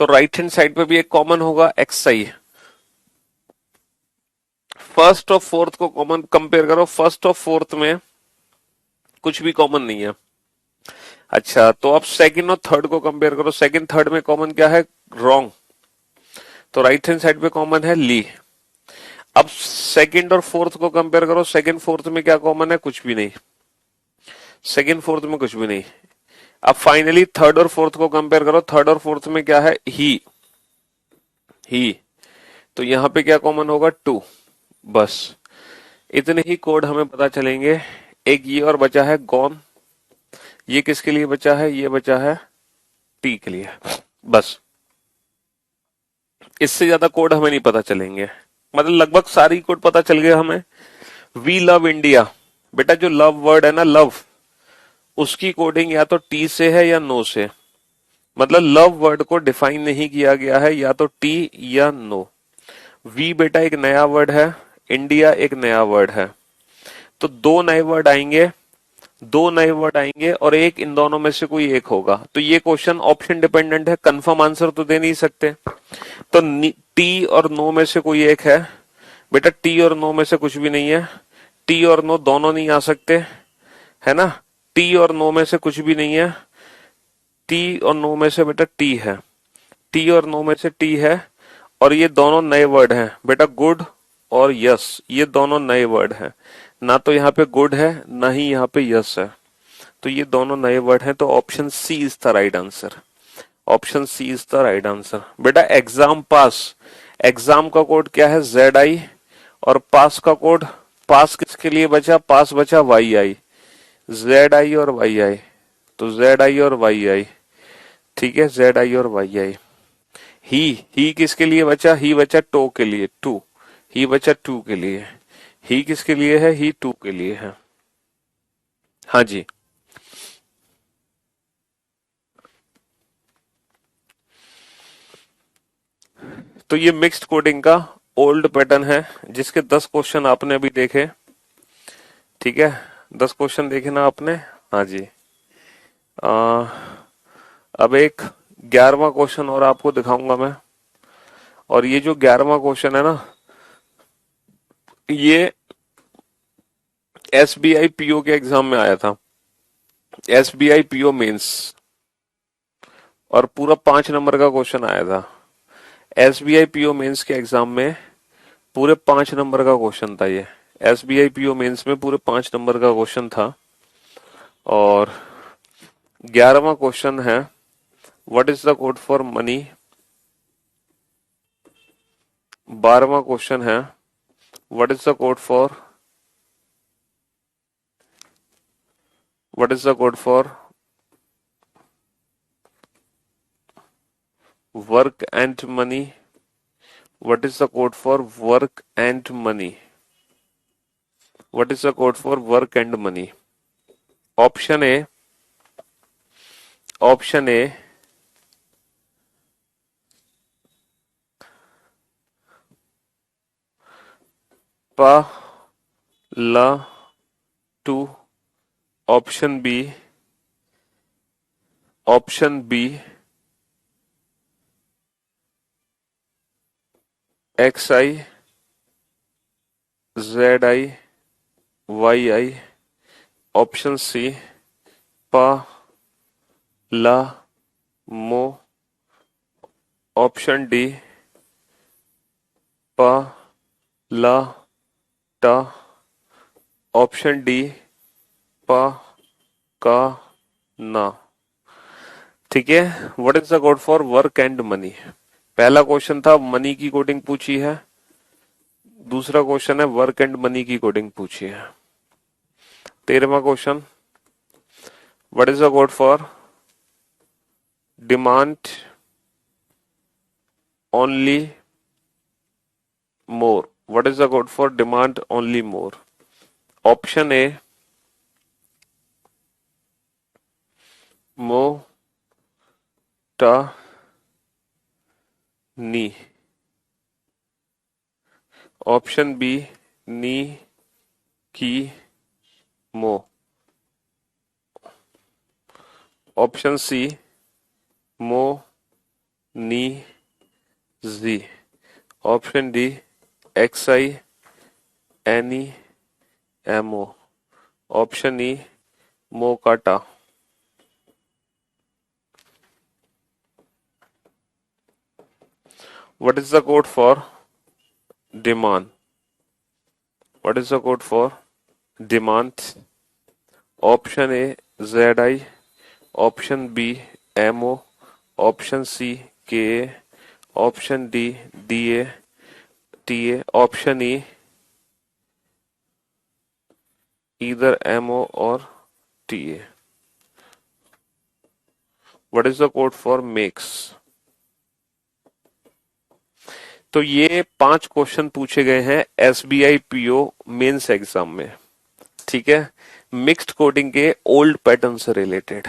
तो राइट हैंड साइड पे भी एक कॉमन होगा, एक्सआई। फर्स्ट और फोर्थ को कॉमन कंपेयर करो, फर्स्ट और फोर्थ में कुछ भी कॉमन नहीं है। अच्छा, तो अब सेकंड और थर्ड को कंपेयर करो, सेकंड थर्ड में कॉमन क्या है? रॉन्ग। तो राइट हैंड साइड पे कॉमन है ली। अब सेकंड और फोर्थ को कंपेयर करो, सेकंड फोर्थ में क्या कॉमन है? कुछ भी नहीं। सेकंड फोर्थ में कुछ भी नहीं। अब फाइनली थर्ड और फोर्थ को कंपेयर करो, थर्ड और फोर्थ में क्या है? ही। तो यहां पे क्या कॉमन होगा? टू। बस इतने ही कोड हमें पता चलेंगे। एक ये और बचा है, गॉन। ये किसके लिए बचा है? ये बचा है टी के लिए। बस इससे ज्यादा कोड हमें नहीं पता चलेंगे। मतलब लगभग सारी कोड पता चल गए हमें। वी लव इंडिया, बेटा जो लव वर्ड है ना, लव, उसकी कोडिंग या तो टी से है या नो से। मतलब लव वर्ड को डिफाइन नहीं किया गया है, या तो टी या नो। वी बेटा एक नया वर्ड है, इंडिया एक नया वर्ड है, तो दो नए वर्ड आएंगे और एक इन दोनों में से कोई एक होगा। तो ये क्वेश्चन ऑप्शन डिपेंडेंट है, कंफर्म आंसर तो दे नहीं सकते। तो टी और नो में से कोई एक है बेटा, टी और नो में से कुछ भी नहीं है, टी और नो दोनों नहीं आ सकते, है ना। टी और नो में से कुछ भी नहीं है, टी और नो में से बेटा टी है, टी और नो में से टी है, और ये दोनों नए वर्ड हैं बेटा, गुड और यस, ये दोनों नए वर्ड हैं। ना तो यहाँ पे गुड है, ना ही यहाँ पे यस है, तो ये दोनों नए वर्ड हैं। तो option C is the right answer. Option C is the right answer. बेटा एग्जाम पास, एग्जाम का कोड क्या है, जेड आई, और पास का कोड, पास किसके लिए बचा, पास बचा वाई आई, जेड आई और वाई आई, तो जेड आई और वाई आई, ठीक है, जेड आई और वाई आई। ही किसके लिए बचा, ही बचा टो के लिए, टू, ही बचा टू के लिए, ही किसके लिए है, ही टू के लिए है। हाँ जी, तो ये मिक्स्ड कोडिंग का ओल्ड पैटर्न है, जिसके 10 क्वेश्चन आपने अभी देखे, ठीक है, 10 क्वेश्चन देखे ना आपने। हाँ जी, आ, अब एक 11वां क्वेश्चन और आपको दिखाऊंगा मैं, और ये जो 11वां क्वेश्चन है ना, ये एसबीआई पीओ के एग्जाम में आया था, एसबीआई पीओ मेंस, और पूरा 5 नंबर का क्वेश्चन आया था। एसबीआई पीओ मेंस के एग्जाम में पूरे 5 नंबर का क्वेश्चन था ये, एसबीआई पीओ मेंस में पूरे 5 नंबर का क्वेश्चन था। और 11वां क्वेश्चन है, what is the code for money. 12वां क्वेश्चन है, what is the code for, what is the code for work and money, what is the code for work and money, what is the code for work and money. Option A, option A पा ला टू, option B, option B X I, Z I, Y I, option C पा ला मो, option D पा ला टा, option D पा का ना। ठीक है, what is the code for work and money. पहला क्वेश्चन था मनी की कोडिंग पूछी है, दूसरा क्वेश्चन है वर्क एंड मनी की कोडिंग पूछी है। 13वां question, what is the code for demand only more, what is the code for demand only more. Option A मो टा नी, ऑप्शन बी नी की मो, ऑप्शन सी मो नी जी, ऑप्शन डी एक्स आई एनी एमओ, ऑप्शन ई मोकाटा। What is the code for demand? What is the code for demand? Option A ZI, option B MO, option C KA, option D DA TA, option E either MO or TA. What is the code for makes? तो ये 5 question पूछे गए हैं SBI PO mains exam में, ठीक है, mixed coding के old pattern से रिलेटेड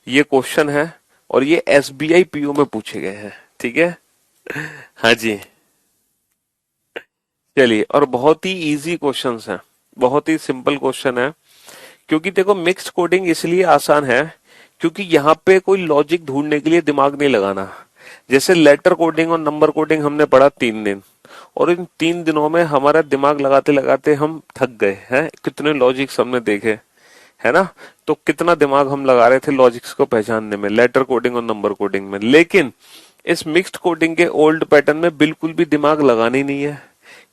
ये क्वेश्चन है, और ये एसबीआई पीओ में पूछे गए हैं, ठीक है। हाँ जी, चलिए, और बहुत ही इजी क्वेश्चंस हैं, बहुत ही सिंपल क्वेश्चन है। क्योंकि देखो मिक्स्ड कोडिंग इसलिए आसान है क्योंकि यहाँ पे कोई लॉजिक ढूंढने के लिए दिमाग नहीं लगाना। जैसे लेटर कोडिंग और नंबर कोडिंग हमने पढ़ा 3 दिन, और इन 3 दिनों में हमारा दिमाग लगाते लगाते हम थक गए हैं, कितने लॉजिक्स हमने देखे, है ना। तो कितना दिमाग हम लगा रहे थे लॉजिक्स को पहचानने में, लेटर कोडिंग और नंबर कोडिंग में। लेकिन इस मिक्स्ड कोडिंग के ओल्ड पैटर्न में बिल्कुल भी दिमाग लगाना ही नहीं है,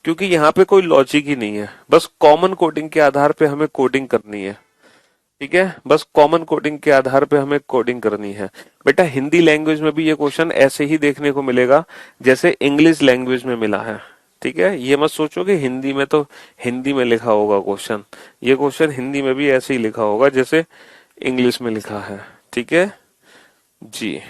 क्योंकि यहाँ पे कोई लॉजिक ही नहीं है, बस कॉमन कोडिंग के आधार पे हमें कोडिंग करनी है। ठीक है, बस कॉमन कोडिंग के आधार पे हमें कोडिंग करनी है। बेटा हिंदी लैंग्वेज में भी ये क्वेश्चन ऐसे ही देखने को मिलेगा जैसे इंग्लिश लैंग्वेज में मिला है। ठीक है, ये मत सोचो कि हिंदी में तो हिंदी में लिखा होगा क्वेश्चन, ये क्वेश्चन हिंदी में भी ऐसे ही लिखा होगा जैसे इंग्लिश में लिखा है। ठीक है जी।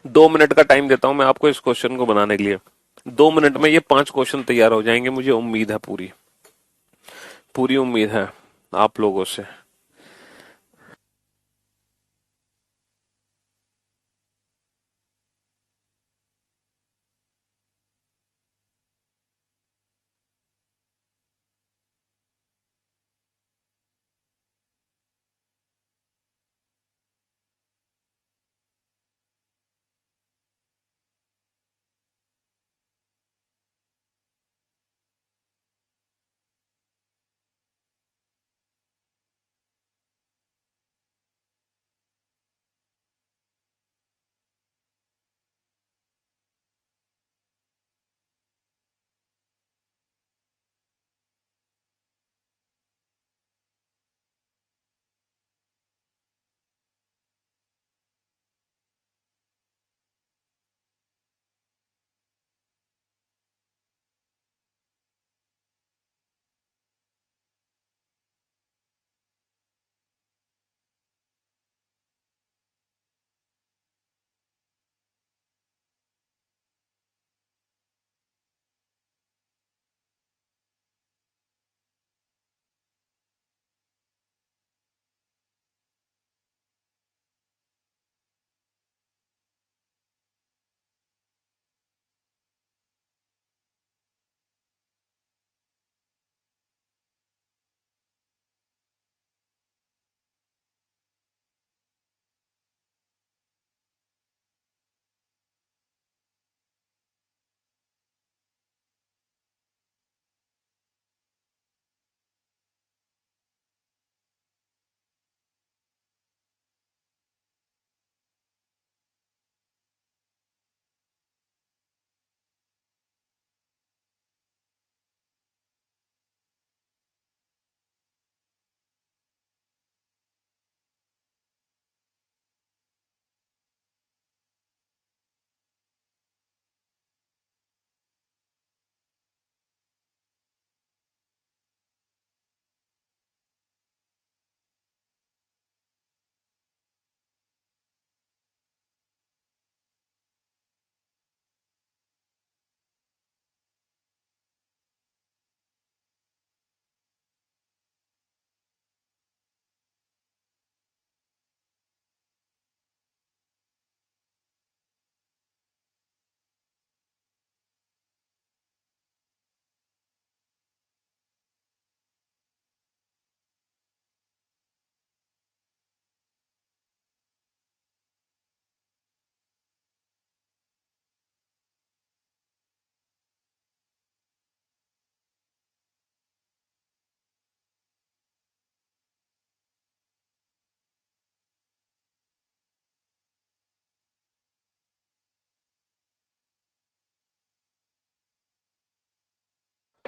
2 मिनट का टाइम देता हूं मैं आपको इस क्वेश्चन को बनाने के लिए। 2 मिनट में ये 5 क्वेश्चन तैयार हो जाएंगे, मुझे उम्मीद है, पूरी पूरी उम्मीद है आप लोगों से।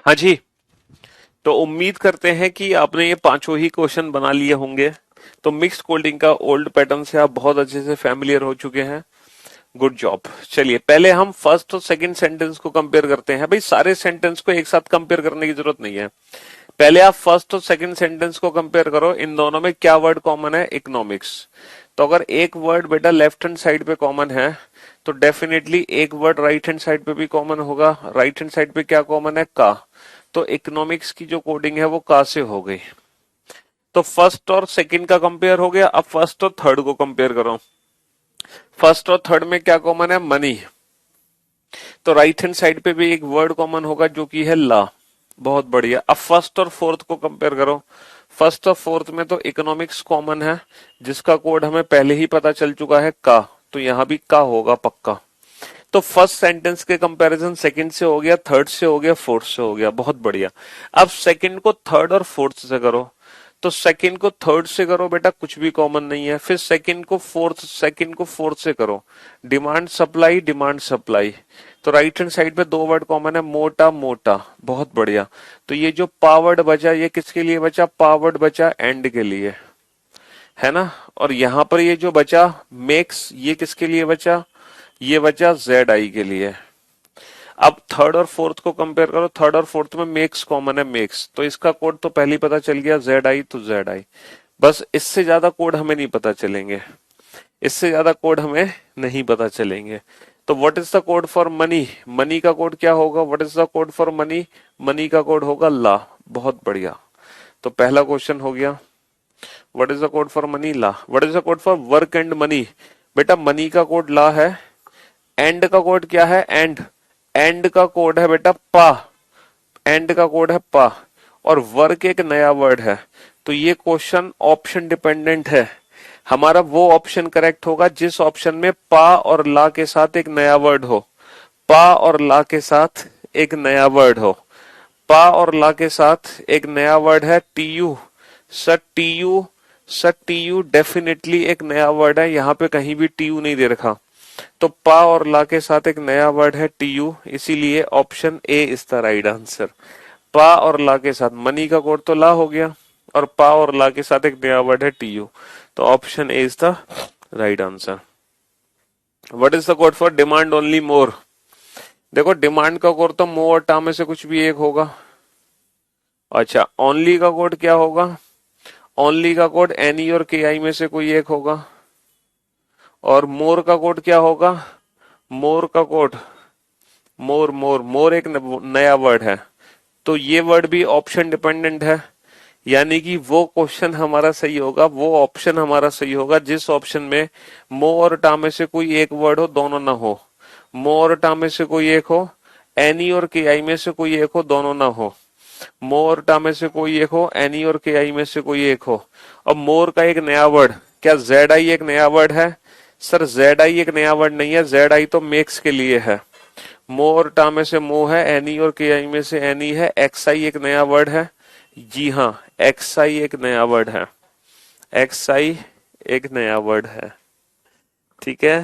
हाँ जी, तो उम्मीद करते हैं कि आपने ये पांचों ही क्वेश्चन बना लिए होंगे। तो मिक्स्ड कोडिंग का ओल्ड पैटर्न से आप बहुत अच्छे से फैमिलियर हो चुके हैं। Good job. चलिए पहले हम फर्स्ट और सेकंड सेंटेंस को कंपेयर करते हैं। भाई सारे सेंटेंस को एक साथ कंपेयर करने की जरूरत नहीं है, पहले आप फर्स्ट और सेकंड सेंटेंस को कंपेयर करो, इन दोनों में क्या वर्ड कॉमन है, इकोनॉमिक्स। तो अगर एक वर्ड बेटा लेफ्ट हैंड साइड पे कॉमन है तो डेफिनेटली एक वर्ड राइट हैंड साइड पे भी कॉमन होगा। राइट हैंड साइड पे क्या कॉमन है, का। तो इकोनॉमिक्स की जो कोडिंग है वो का से हो गई। तो फर्स्ट और सेकंड का कंपेयर हो गया, अब फर्स्ट और थर्ड को कंपेयर करो। फर्स्ट और थर्ड में क्या कॉमन है? मनी। तो राइट हैंड साइड पे भी एक वर्ड कॉमन होगा जो कि है ला। बहुत बढ़िया। अब फर्स्ट और फोर्थ को कंपेयर करो। फर्स्ट और फोर्थ में तो इकोनॉमिक्स कॉमन है, जिसका कोड हमें पहले ही पता चल चुका है का, तो यहां भी का होगा पक्का। तो फर्स्ट सेंटेंस के कंपैरिजन सेकंड से हो गया, थर्ड से हो गया, फोर्थ से हो गया। बहुत बढ़िया। अब सेकंड को थर्ड और फोर्थ से करो। तो सेकंड को थर्ड से करो बेटा, कुछ भी कॉमन नहीं है। फिर सेकंड को फोर्थ से करो। Demand supply, demand supply. तो राइट हैंड साइड पे दो वर्ड कॉमन है, मोटा मोटा। बहुत बढ़िया। तो ये जो पावर्ड बचा, ये किसके लिए बचा? पावर्ड बचा एंड के लिए, है ना। और यहां पर ये जो बचा मेक्स, ये किसके लिए बचा? ये बचा जेड आई के लिए। अब थर्ड और फोर्थ को कंपेयर करो। थर्ड और फोर्थ में मेक्स कॉमन है, मेक्स। तो इसका कोड तो पहले ही पता चल गया, जेड आई तो जेड आई। बस इससे ज्यादा कोड हमें नहीं पता चलेंगे, इससे ज्यादा कोड हमें नहीं पता चलेंगे। तो what is the code for money? Money का कोड क्या होगा? What is the code for money? Money का कोड होगा ला। बहुत बढ़िया। तो पहला क्वेश्चन हो गया। What is the code for money? ला। What is the code for work and money? बेटा मनी का कोड ला है। एंड का कोड क्या है? एंड। एंड का कोड है बेटा पा। एंड का कोड है पा। और वर्क एक नया वर्ड है। तो ये क्वेश्चन ऑप्शन डिपेंडेंट है। हमारा वो ऑप्शन करेक्ट होगा जिस ऑप्शन में पा और ला के साथ एक नया वर्ड हो। पा और ला के साथ एक नया वर्ड हो। पा और ला के साथ एक नया वर्ड है टीयू। सर टीयू, सर टीयू डेफिनेटली एक नया वर्ड है, यहां पे कहीं भी टीयू नहीं दे रखा। तो पा और ला के साथ एक नया वर्ड है टीयू, इसीलिए option A is the right answer. पा और ला के साथ, मनी का कोड तो ला हो गया, और पा और ला के साथ एक नया वर्ड है टीयू। तो option A is the right answer. What is the code for demand only मोर? देखो डिमांड का कोड तो मो और टा में से कुछ भी एक होगा। अच्छा, ओनली का कोड क्या होगा? ओनली का कोड एनी और के आई में से कोई एक होगा। और मोर का कोड क्या होगा? मोर का कोड, मोर मोर मोर एक नया वर्ड है। तो ये वर्ड भी ऑप्शन डिपेंडेंट है, यानी कि वो क्वेश्चन हमारा सही होगा, वो ऑप्शन हमारा सही होगा जिस ऑप्शन में मो और टा में से कोई एक वर्ड हो, दोनों ना हो। मो और टा में से कोई एक हो, एनी और के आई में से कोई एक हो, दोनों ना हो। मो और टा में से कोई एक हो, एनी और के आई में से कोई एक हो। अब मोर का एक नया वर्ड, क्या जेड आई एक नया वर्ड है? सर जेड आई एक नया वर्ड नहीं है, जेड आई तो मेक्स के लिए है। मो और टा में से मो है, एनी और के आई में से एनी है, एक्स आई एक नया वर्ड है। जी हाँ, एक्स आई एक नया वर्ड है। एक्स आई एक नया वर्ड है। ठीक है।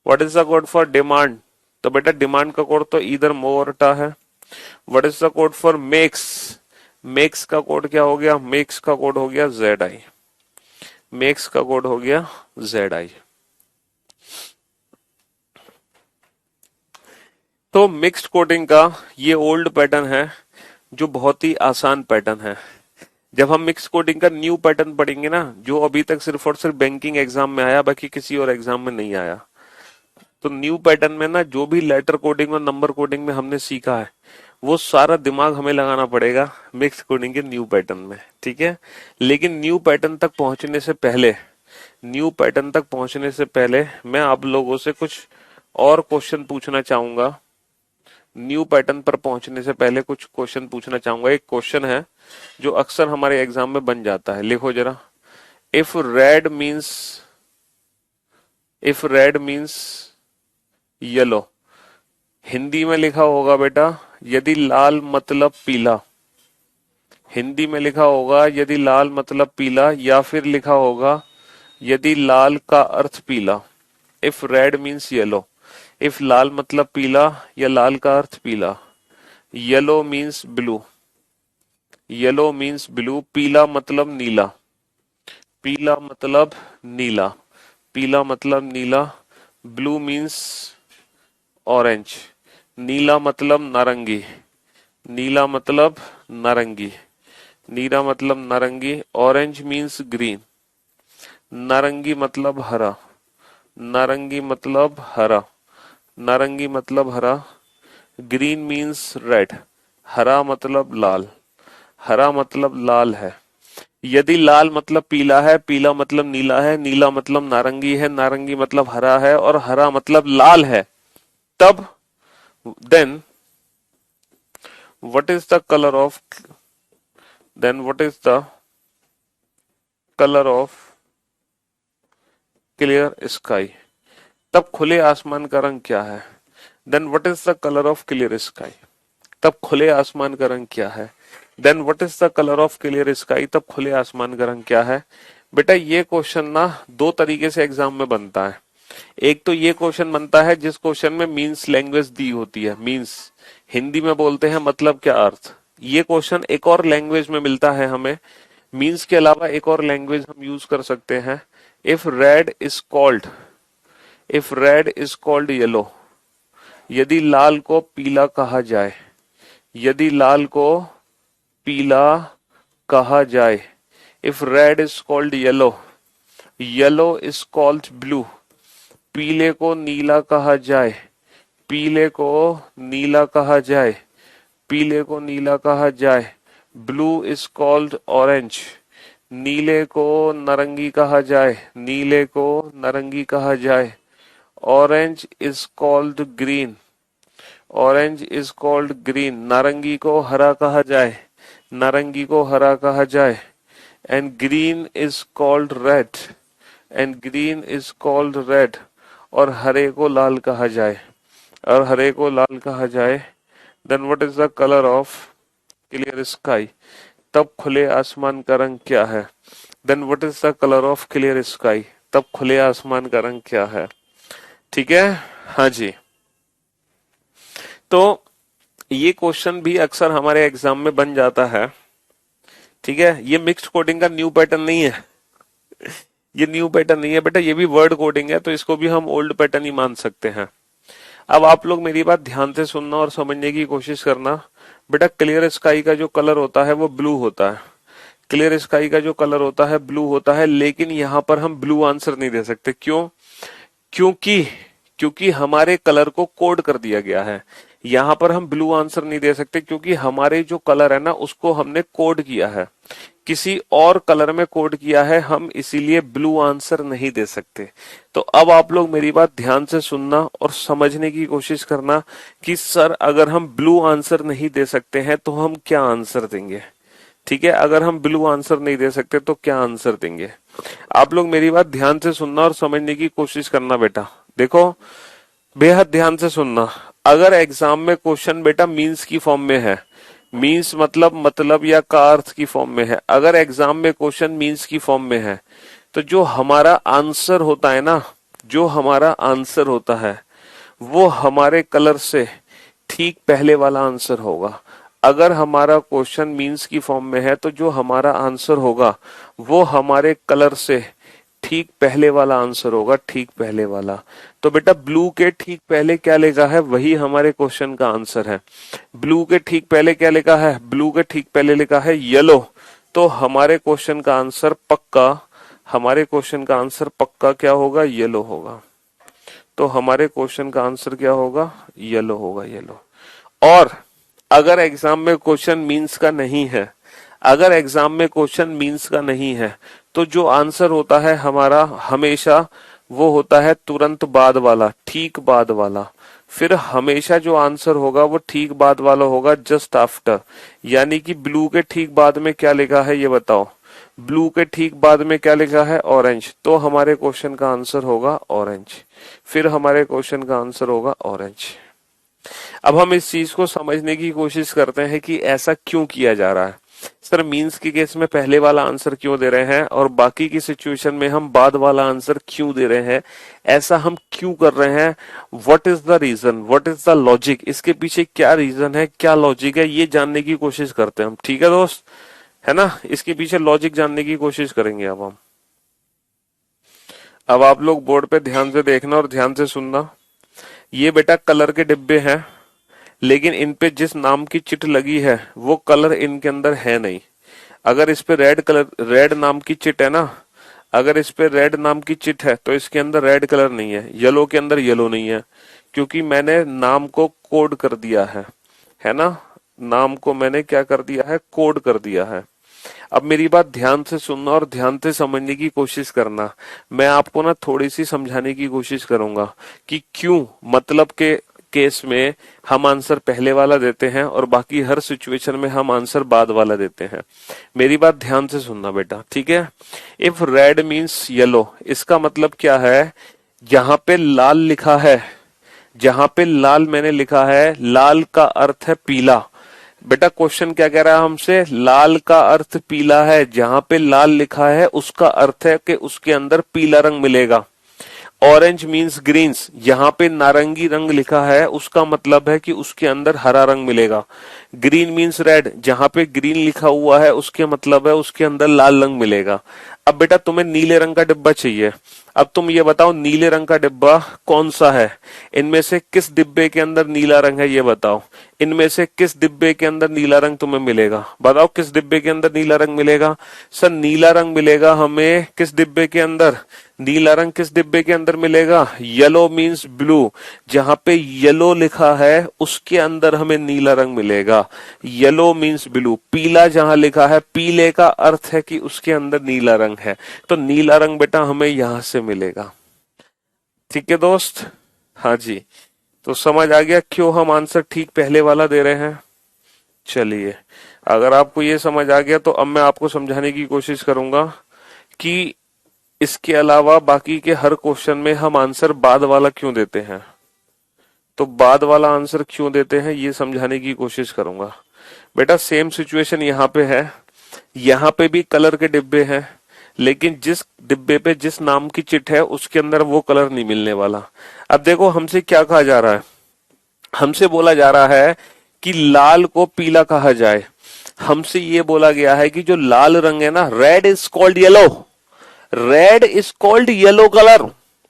What is the code for demand? तो बेटा डिमांड का कोड तो इधर मो और टा है। What is the code for makes? Makes का कोड क्या हो गया? मेक्स का कोड हो गया जेड आई। मेक्स का कोड हो गया जेड आई। तो मिक्स्ड कोडिंग का ये ओल्ड पैटर्न है, जो बहुत ही आसान पैटर्न है। जब हम मिक्स कोडिंग का न्यू पैटर्न पढ़ेंगे ना, जो अभी तक सिर्फ और सिर्फ बैंकिंग एग्जाम में आया, बाकी किसी और एग्जाम में नहीं आया। तो न्यू पैटर्न में ना जो भी लेटर कोडिंग और नंबर कोडिंग में हमने सीखा है, वो सारा दिमाग हमें लगाना पड़ेगा मिक्स कोडिंग के न्यू पैटर्न में। ठीक है। लेकिन न्यू पैटर्न तक पहुंचने से पहले, न्यू पैटर्न तक पहुंचने से पहले मैं आप लोगों से कुछ और क्वेश्चन पूछना चाहूंगा। न्यू पैटर्न पर पहुंचने से पहले कुछ क्वेश्चन पूछना चाहूंगा। एक क्वेश्चन है जो अक्सर हमारे एग्जाम में बन जाता है, लिखो जरा। If red means, if red means yellow, Hindi में लिखा होगा बेटा यदि लाल मतलब पीला। हिंदी में लिखा होगा यदि लाल मतलब पीला, या फिर लिखा होगा यदि लाल का अर्थ पीला। If red means yellow, if लाल मतलब पीला या लाल का अर्थ पीला। Yellow means blue, yellow means blue. पीला मतलब नीला, पीला मतलब नीला, पीला मतलब नीला। ब्लू मीन्स ऑरेंज, नीला मतलब नारंगी, नीला मतलब नारंगी, नीला मतलब नारंगी। ऑरेंज मीन्स ग्रीन, नारंगी मतलब हरा, नारंगी मतलब हरा, नारंगी मतलब हरा। ग्रीन मीन्स रेड, हरा मतलब लाल, हरा मतलब लाल है। यदि लाल मतलब पीला है, पीला मतलब नीला है, नीला मतलब नारंगी है, नारंगी मतलब हरा है और हरा मतलब लाल है, तब then what is the colour of then what is the colour of clear sky? तब खुले आसमान का रंग क्या है? Then what is the colour of clear sky? तब खुले आसमान का रंग क्या है? Then what is the colour of clear sky? तब खुले आसमान का रंग क्या है? बेटा ये क्वेश्चन ना दो तरीके से एग्जाम में बनता है। एक तो ये क्वेश्चन बनता है जिस क्वेश्चन में मीन्स लैंग्वेज दी होती है, मीन्स हिंदी में बोलते हैं मतलब क्या अर्थ। ये क्वेश्चन एक और लैंग्वेज में मिलता है हमें, मीन्स के अलावा एक और लैंग्वेज हम यूज कर सकते हैं। If red is called if red is called yellow, यदि लाल को पीला कहा जाए, यदि लाल को पीला कहा जाए, if red is called yellow, yellow is called blue, पीले को नीला कहा जाए, पीले को नीला कहा जाए, पीले को नीला कहा जाए, ब्लू इज कॉल्ड ऑरेंज, नीले को नारंगी कहा जाए, नीले को नारंगी कहा जाए, orange is called green, orange is called green, नारंगी को हरा कहा जाए, नारंगी को हरा कहा जाए, and green is called red, and green is called red, और हरे को लाल कहा जाए, और हरे को लाल कहा जाए, then what is the colour of clear sky? तब खुले आसमान का रंग क्या है? Then what is the colour of clear sky? तब खुले आसमान का रंग क्या है? ठीक है, हाँ जी। तो ये क्वेश्चन भी अक्सर हमारे एग्जाम में बन जाता है। ठीक है, ये मिक्स्ड कोडिंग का न्यू पैटर्न नहीं है, ये न्यू पैटर्न नहीं है बेटा, ये भी वर्ड कोडिंग है, तो इसको भी हम ओल्ड पैटर्न ही मान सकते हैं। अब आप लोग मेरी बात ध्यान से सुनना और समझने की कोशिश करना। बेटा क्लियर स्काई का जो कलर होता है वो ब्लू होता है, क्लियर स्काई का जो कलर होता है ब्लू होता है, लेकिन यहां पर हम ब्लू आंसर नहीं दे सकते। क्यों? क्योंकि क्योंकि हमारे कलर को कोड कर दिया गया है। यहां पर हम ब्लू आंसर नहीं दे सकते क्योंकि हमारे जो कलर है ना उसको हमने कोड किया है, किसी और कलर में कोड किया है, हम इसीलिए ब्लू आंसर नहीं दे सकते। तो अब आप लोग मेरी बात ध्यान से सुनना और समझने की कोशिश करना कि सर अगर हम ब्लू आंसर नहीं दे सकते हैं तो हम क्या आंसर देंगे। ठीक है, अगर हम ब्लू आंसर नहीं दे सकते तो क्या आंसर देंगे। आप लोग मेरी बात ध्यान से सुनना और समझने की कोशिश करना बेटा। देखो बेहद ध्यान से सुनना, अगर एग्जाम में क्वेश्चन बेटा मीन्स की फॉर्म में है, मीन्स मतलब या का अर्थ की फॉर्म में है, अगर एग्जाम में क्वेश्चन मीन्स की फॉर्म में है तो जो हमारा आंसर होता है ना, जो हमारा आंसर होता है वो हमारे कलर से ठीक पहले वाला आंसर होगा। अगर हमारा क्वेश्चन मीन्स की फॉर्म में है तो जो हमारा आंसर होगा वो हमारे कलर से ठीक पहले वाला आंसर होगा, ठीक पहले वाला। तो बेटा ब्लू के ठीक पहले क्या लिखा है वही हमारे क्वेश्चन का आंसर है। ब्लू के ठीक पहले क्या लिखा है? ब्लू के ठीक पहले लिखा है येलो। तो हमारे क्वेश्चन का आंसर पक्का, हमारे क्वेश्चन का आंसर पक्का क्या होगा? येलो होगा। तो हमारे क्वेश्चन का आंसर क्या होगा? येलो होगा, येलो। और अगर एग्जाम में क्वेश्चन मीन्स का नहीं है, अगर एग्जाम में क्वेश्चन मीन्स का नहीं है तो जो आंसर होता है हमारा हमेशा वो होता है तुरंत बाद वाला, ठीक बाद वाला। फिर हमेशा जो आंसर होगा वो ठीक बाद वाला होगा, जस्ट आफ्टर। यानी कि ब्लू के ठीक बाद में क्या लिखा है ये बताओ? ब्लू के ठीक बाद में क्या लिखा है? ऑरेंज। तो हमारे क्वेश्चन का आंसर होगा ऑरेंज, फिर हमारे क्वेश्चन का आंसर होगा ऑरेंज। अब हम इस चीज को समझने की कोशिश करते हैं कि ऐसा क्यों किया जा रहा है। सर मींस के केस में पहले वाला आंसर क्यों दे रहे हैं और बाकी की सिचुएशन में हम बाद वाला आंसर क्यों दे रहे हैं, ऐसा हम क्यों कर रहे हैं, what is the reason, what is the logic, इसके पीछे क्या रीजन है, क्या लॉजिक है, ये जानने की कोशिश करते हैं हम। ठीक है दोस्त, है ना? इसके पीछे लॉजिक जानने की कोशिश करेंगे अब हम। अब आप लोग बोर्ड पे ध्यान से देखना और ध्यान से सुनना। ये बेटा कलर के डिब्बे हैं, लेकिन इन पे जिस नाम की चिट लगी है वो कलर इनके अंदर है नहीं। अगर इस पे रेड नाम की चिट है ना, अगर इस पे रेड नाम की चिट है तो इसके अंदर रेड कलर नहीं है, येलो के अंदर येलो नहीं है, क्योंकि मैंने नाम को कोड कर दिया है ना? नाम को मैंने क्या कर दिया है? कोड कर दिया है। अब मेरी बात ध्यान से सुनना और ध्यान से समझने की कोशिश करना। मैं आपको ना थोड़ी सी समझाने की कोशिश करूंगा कि क्यों मतलब के केस में हम आंसर पहले वाला देते हैं और बाकी हर सिचुएशन में हम आंसर बाद वाला देते हैं। मेरी बात ध्यान से सुनना बेटा, ठीक है। इफ रेड मीन्स येलो, इसका मतलब क्या है, जहां पे लाल लिखा है, जहां पे लाल मैंने लिखा है, लाल का अर्थ है पीला। बेटा क्वेश्चन क्या कह रहा है हमसे, लाल का अर्थ पीला है, जहां पे लाल लिखा है उसका अर्थ है कि उसके अंदर पीला रंग मिलेगा। ऑरेंज मीन्स ग्रीन्स, यहाँ पे नारंगी रंग लिखा है उसका मतलब है कि उसके अंदर हरा रंग मिलेगा। ग्रीन मीन्स रेड, जहां पे ग्रीन लिखा हुआ है उसके मतलब है उसके अंदर लाल रंग मिलेगा। अब बेटा तुम्हें नीले रंग का डिब्बा चाहिए, अब तुम ये बताओ नीले रंग का डिब्बा कौन सा है, इनमें से किस डिब्बे के अंदर नीला रंग है, ये बताओ। इनमें से किस डिब्बे के अंदर नीला रंग तुम्हें मिलेगा, बताओ किस डिब्बे के अंदर नीला रंग मिलेगा। सर नीला रंग मिलेगा हमें किस डिब्बे के अंदर, नीला रंग किस डिब्बे के अंदर मिलेगा, येलो मीन्स ब्लू, जहां पे येलो लिखा है उसके अंदर हमें नीला रंग मिलेगा। येलो मीन्स ब्लू, पीला जहां लिखा है, पीले का अर्थ है कि उसके अंदर नीला रंग है, तो नीला रंग बेटा हमें यहां से मिलेगा। ठीक है दोस्त, हाँ जी। तो समझ आ गया क्यों हम आंसर ठीक पहले वाला दे रहे हैं। चलिए, अगर आपको ये समझ आ गया तो अब मैं आपको समझाने की कोशिश करूंगा कि इसके अलावा बाकी के हर क्वेश्चन में हम आंसर बाद वाला क्यों देते हैं। तो बाद वाला आंसर क्यों देते हैं ये समझाने की कोशिश करूंगा। बेटा सेम सिचुएशन यहाँ पे है, यहाँ पे भी कलर के डिब्बे हैं, लेकिन जिस डिब्बे पे जिस नाम की चिट है उसके अंदर वो कलर नहीं मिलने वाला। अब देखो हमसे क्या कहा जा रहा है, हमसे बोला जा रहा है कि लाल को पीला कहा जाए। हमसे ये बोला गया है कि जो लाल रंग है ना, red is called yellow, red is called yellow colour,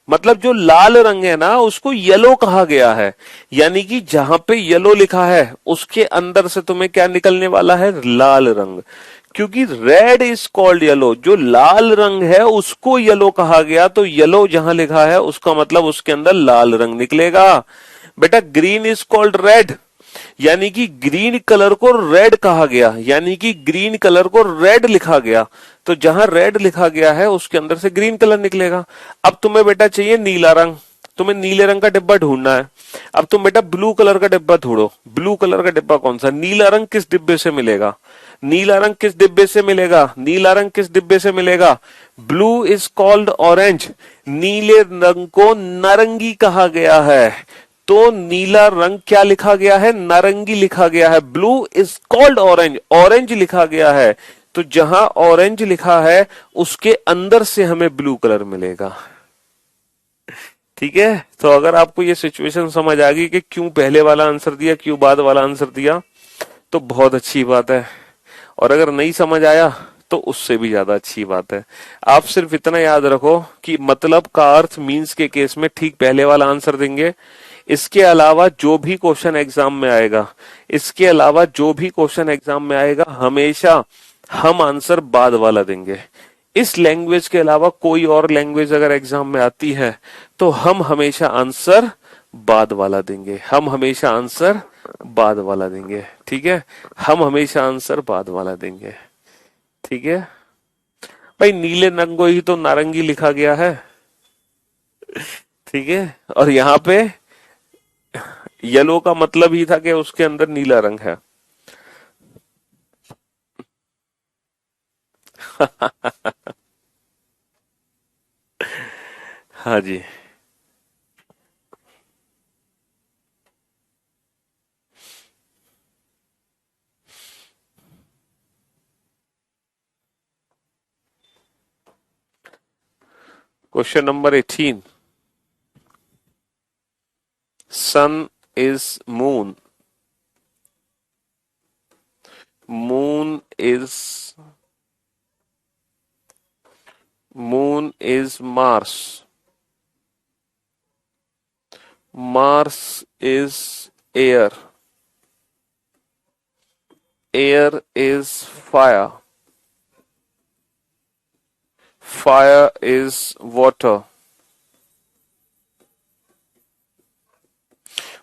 मतलब जो लाल रंग है ना उसको येलो कहा गया है। यानी कि जहां पे येलो लिखा है उसके अंदर से तुम्हें क्या निकलने वाला है, लाल रंग। क्योंकि रेड इज कॉल्ड येलो, जो लाल रंग है उसको येलो कहा गया, तो येलो जहां लिखा है उसका मतलब उसके अंदर लाल रंग निकलेगा। बेटा ग्रीन इज कॉल्ड रेड, यानी कि ग्रीन कलर को रेड कहा गया, यानी कि ग्रीन कलर को रेड लिखा गया, तो जहां रेड लिखा गया है उसके अंदर से ग्रीन कलर निकलेगा। अब तुम्हें बेटा चाहिए नीला रंग, तुम्हें नीले रंग का डिब्बा ढूंढना है। अब तुम बेटा ब्लू कलर का डिब्बा ढूंढो, ब्लू कलर का डिब्बा कौन सा, नीला रंग किस डिब्बे से मिलेगा, नीला रंग किस डिब्बे से मिलेगा, नीला रंग किस डिब्बे से मिलेगा, ब्लू इज कॉल्ड ऑरेंज, नीले रंग को नारंगी कहा गया है, तो नीला रंग क्या लिखा गया है, नारंगी लिखा गया है। Blue is called orange, orange लिखा गया है, तो जहां ऑरेंज लिखा है उसके अंदर से हमें ब्लू कलर मिलेगा। ठीक है, तो अगर आपको ये सिचुएशन समझ आ गई कि क्यों पहले वाला आंसर दिया क्यों बाद वाला आंसर दिया, तो बहुत अच्छी बात है। और अगर नहीं समझ आया तो उससे भी ज्यादा अच्छी बात है। आप सिर्फ इतना याद रखो कि मतलब का अर्थ मीन्स के केस में ठीक पहले वाला आंसर देंगे। इसके अलावा जो भी क्वेश्चन एग्जाम में आएगा, इसके अलावा जो भी क्वेश्चन एग्जाम में आएगा हमेशा हम आंसर बाद वाला देंगे। इस लैंग्वेज के अलावा कोई और लैंग्वेज अगर एग्जाम में आती है तो हम हमेशा आंसर बाद वाला देंगे, हम हमेशा आंसर बाद वाला देंगे। ठीक है, हम हमेशा आंसर बाद वाला देंगे। ठीक है भाई, नीले रंग को ही तो नारंगी लिखा गया है। ठीक है, और यहाँ पे येलो का मतलब ही था कि उसके अंदर नीला रंग है। हाँ जी। Question number 18, sun is moon, moon is Mars, Mars is air, air is fire, fire is water,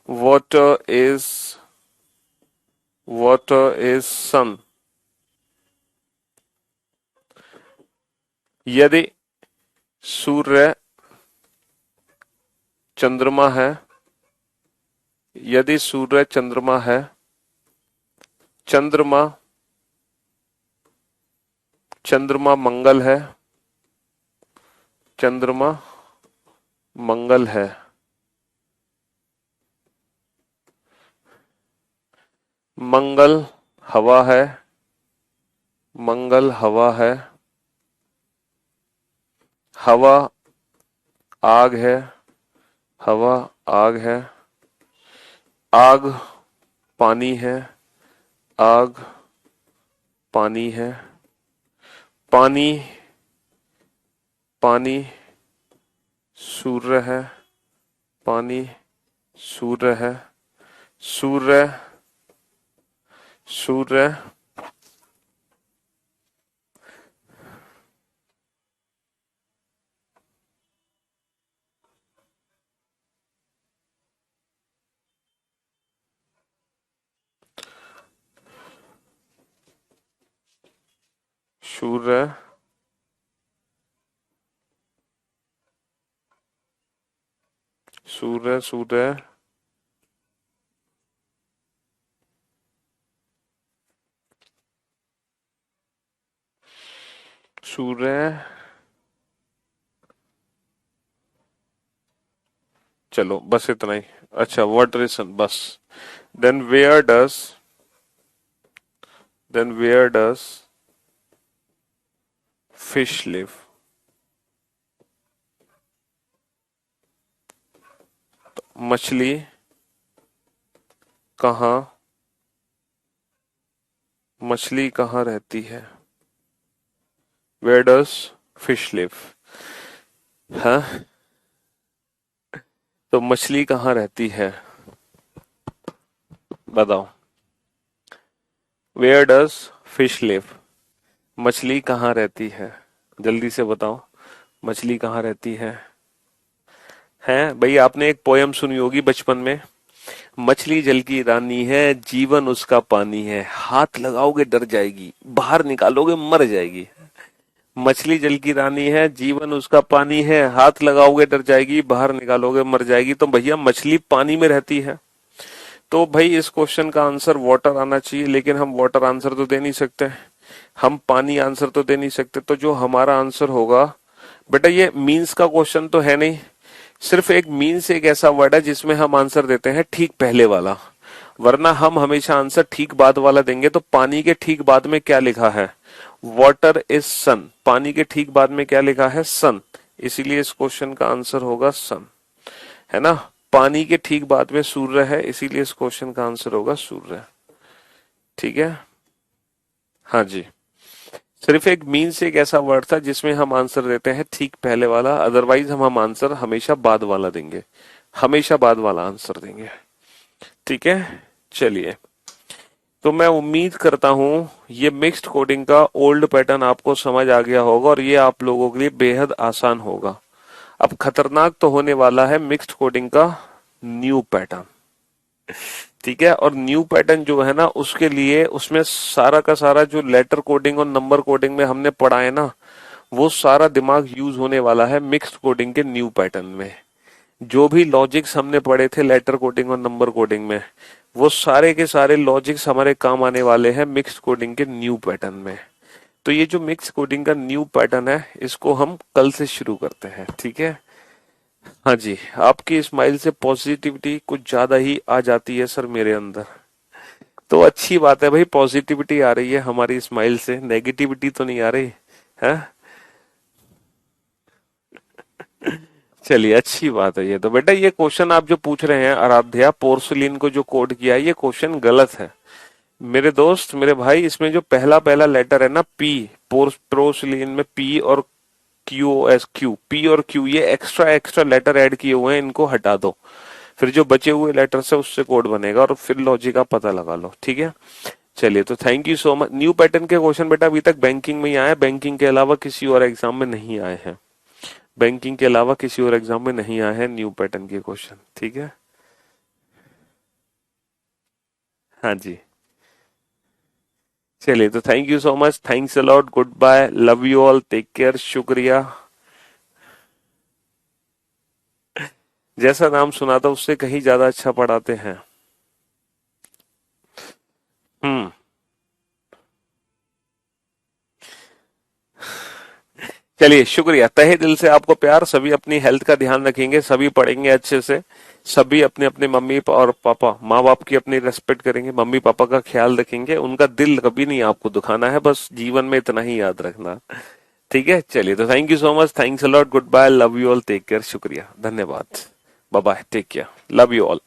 water is sun, यदि सूर्य चंद्रमा है, यदि सूर्य चंद्रमा है, चंद्रमा चंद्रमा मंगल है, चंद्रमा मंगल है, मंगल हवा है, मंगल हवा है, हवा आग है, हवा आग है, आग पानी है, आग पानी है, पानी पानी सूर्य है, पानी सूर्य है, सूर्य सूर्य सूर्य सूर्य सूर्य सूर्य चलो बस इतना ही। अच्छा वाटर इज सन, बस। Then where does then where does fish live? मछली कहाँ मछली कहाँ रहती है? Where does fish live? हाँ, तो मछली कहाँ रहती है, बताओ। Where does fish live? मछली कहाँ रहती है, जल्दी से बताओ। मछली कहाँ रहती है भाई? आपने एक पोयम सुनी होगी बचपन में, मछली जल की रानी है, जीवन उसका पानी है, हाथ लगाओगे डर जाएगी, बाहर निकालोगे मर जाएगी। मछली जल की रानी है, जीवन उसका पानी है, हाथ लगाओगे डर जाएगी, बाहर निकालोगे मर जाएगी। तो भैया मछली पानी में रहती है, तो भाई इस क्वेश्चन का आंसर वाटर आना चाहिए, लेकिन हम वाटर आंसर तो दे नहीं सकते, हम पानी आंसर तो दे नहीं सकते। तो जो हमारा आंसर होगा, बेटा ये मीन्स का क्वेश्चन तो है नहीं, सिर्फ एक मीन्स एक ऐसा वर्ड है जिसमें हम आंसर देते हैं ठीक पहले वाला, वरना हम हमेशा आंसर ठीक बाद वाला देंगे। तो पानी के ठीक बाद में क्या लिखा है? वाटर इज सन। पानी के ठीक बाद में क्या लिखा है? सन। इसीलिए इस क्वेश्चन का आंसर होगा सन, है ना। पानी के ठीक बाद में सूर्य है, इसीलिए इस क्वेश्चन का आंसर होगा सूर्य। ठीक है, हाँ जी। सिर्फ एक मीन्स एक ऐसा वर्ड था जिसमें हम आंसर देते हैं ठीक पहले वाला, अदरवाइज हम आंसर हमेशा बाद वाला देंगे, हमेशा बाद वाला आंसर देंगे। ठीक है, चलिए। तो मैं उम्मीद करता हूं ये मिक्स्ड कोडिंग का ओल्ड पैटर्न आपको समझ आ गया होगा और ये आप लोगों के लिए बेहद आसान होगा। अब खतरनाक तो होने वाला है मिक्स्ड कोडिंग का न्यू पैटर्न। ठीक है, और न्यू पैटर्न जो है ना, उसके लिए उसमें सारा का सारा जो लेटर कोडिंग और नंबर कोडिंग में हमने पढ़ा है ना, वो सारा दिमाग यूज होने वाला है मिक्स्ड कोडिंग के न्यू पैटर्न में। जो भी लॉजिक्स हमने पढ़े थे लेटर कोडिंग और नंबर कोडिंग में, वो सारे के सारे लॉजिक्स हमारे काम आने वाले हैं मिक्स्ड कोडिंग के न्यू पैटर्न में। तो ये जो मिक्स कोडिंग का न्यू पैटर्न है, इसको हम कल से शुरू करते हैं। ठीक है, हाँ जी। आपकी स्माइल से पॉजिटिविटी कुछ ज्यादा ही आ जाती है सर मेरे अंदर, तो अच्छी बात है भाई, पॉजिटिविटी आ रही है हमारी स्माइल से, नेगेटिविटी तो नहीं आ रही है। चलिए अच्छी बात है। ये तो बेटा ये क्वेश्चन आप जो पूछ रहे हैं आराध्या, पोर्सलिन को जो कोड किया है, ये क्वेश्चन गलत है मेरे दोस्त, मेरे भाई। इसमें जो पहला पहला लेटर है ना, पी, पोर्सलिन में पी और क्यू, एस क्यू, पी और क्यू, ये एक्स्ट्रा एक्स्ट्रा लेटर ऐड किए हुए हैं, इनको हटा दो। फिर जो बचे हुए लेटर से उससे कोड बनेगा और फिर लॉजिक का पता लगा लो। ठीक है, चलिए। तो thank you so much. New pattern के क्वेश्चन बेटा अभी तक बैंकिंग में ही आए, बैंकिंग के अलावा किसी और एग्जाम में नहीं आए हैं, बैंकिंग के अलावा किसी और एग्जाम में नहीं आए हैं न्यू पैटर्न के क्वेश्चन। ठीक है, हाँ जी। चलिए, तो thank you so much, thanks a lot, good bye, love you all, take care, शुक्रिया। जैसा नाम सुना था उससे कहीं ज्यादा अच्छा पढ़ाते हैं। हम्म। चलिए, शुक्रिया, तहे दिल से आपको प्यार। सभी अपनी हेल्थ का ध्यान रखेंगे, सभी पढ़ेंगे अच्छे से, सभी अपने अपने मम्मी और पापा, माँ बाप की अपनी रेस्पेक्ट करेंगे, मम्मी पापा का ख्याल रखेंगे, उनका दिल कभी नहीं आपको दुखाना है, बस जीवन में इतना ही याद रखना। ठीक है, चलिए, तो thank you so much, thanks a lot, good bye, love you all, take care, शुक्रिया, धन्यवाद, bye bye, take care, love you all.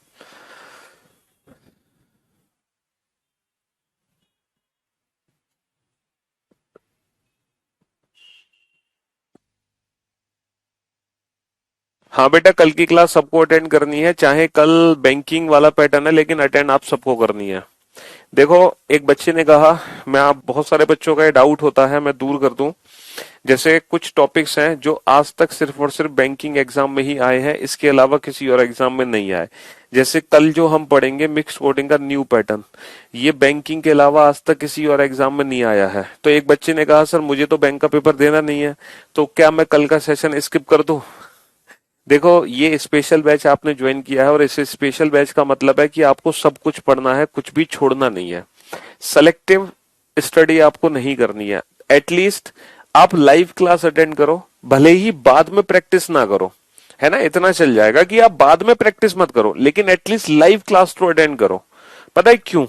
हाँ बेटा, कल की क्लास सबको अटेंड करनी है, चाहे कल बैंकिंग वाला पैटर्न है, लेकिन अटेंड आप सबको करनी है। देखो, एक बच्चे ने कहा, मैं, आप बहुत सारे बच्चों का ये डाउट होता है, मैं दूर कर दूं। जैसे कुछ टॉपिक्स हैं जो आज तक सिर्फ और सिर्फ बैंकिंग एग्जाम में ही आए हैं, इसके अलावा किसी और एग्जाम में नहीं आए। जैसे कल जो हम पढ़ेंगे मिक्स कोडिंग का न्यू पैटर्न, ये बैंकिंग के अलावा आज तक किसी और एग्जाम में नहीं आया है। तो एक बच्चे ने कहा, सर मुझे तो बैंक का पेपर देना नहीं है, तो क्या मैं कल का सेशन स्किप कर दूं? देखो, ये स्पेशल बैच आपने ज्वाइन किया है, और इस स्पेशल बैच का मतलब है कि आपको सब कुछ पढ़ना है, कुछ भी छोड़ना नहीं है। सेलेक्टिव स्टडी आपको नहीं करनी है। एटलीस्ट आप लाइव क्लास अटेंड करो, भले ही बाद में प्रैक्टिस ना करो, है ना, इतना चल जाएगा कि आप बाद में प्रैक्टिस मत करो, लेकिन एटलीस्ट लाइव क्लास तो अटेंड करो। पता है क्यों?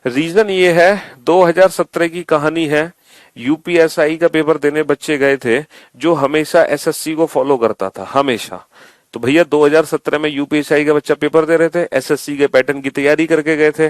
रीजन ये है, 2017 की कहानी है। यूपीएसआई का पेपर देने बच्चे गए थे, जो हमेशा एसएससी को फॉलो करता था, हमेशा। तो भैया, 2017 में यूपीएसआई का बच्चा पेपर दे रहे थे, एसएससी के पैटर्न की तैयारी करके गए थे,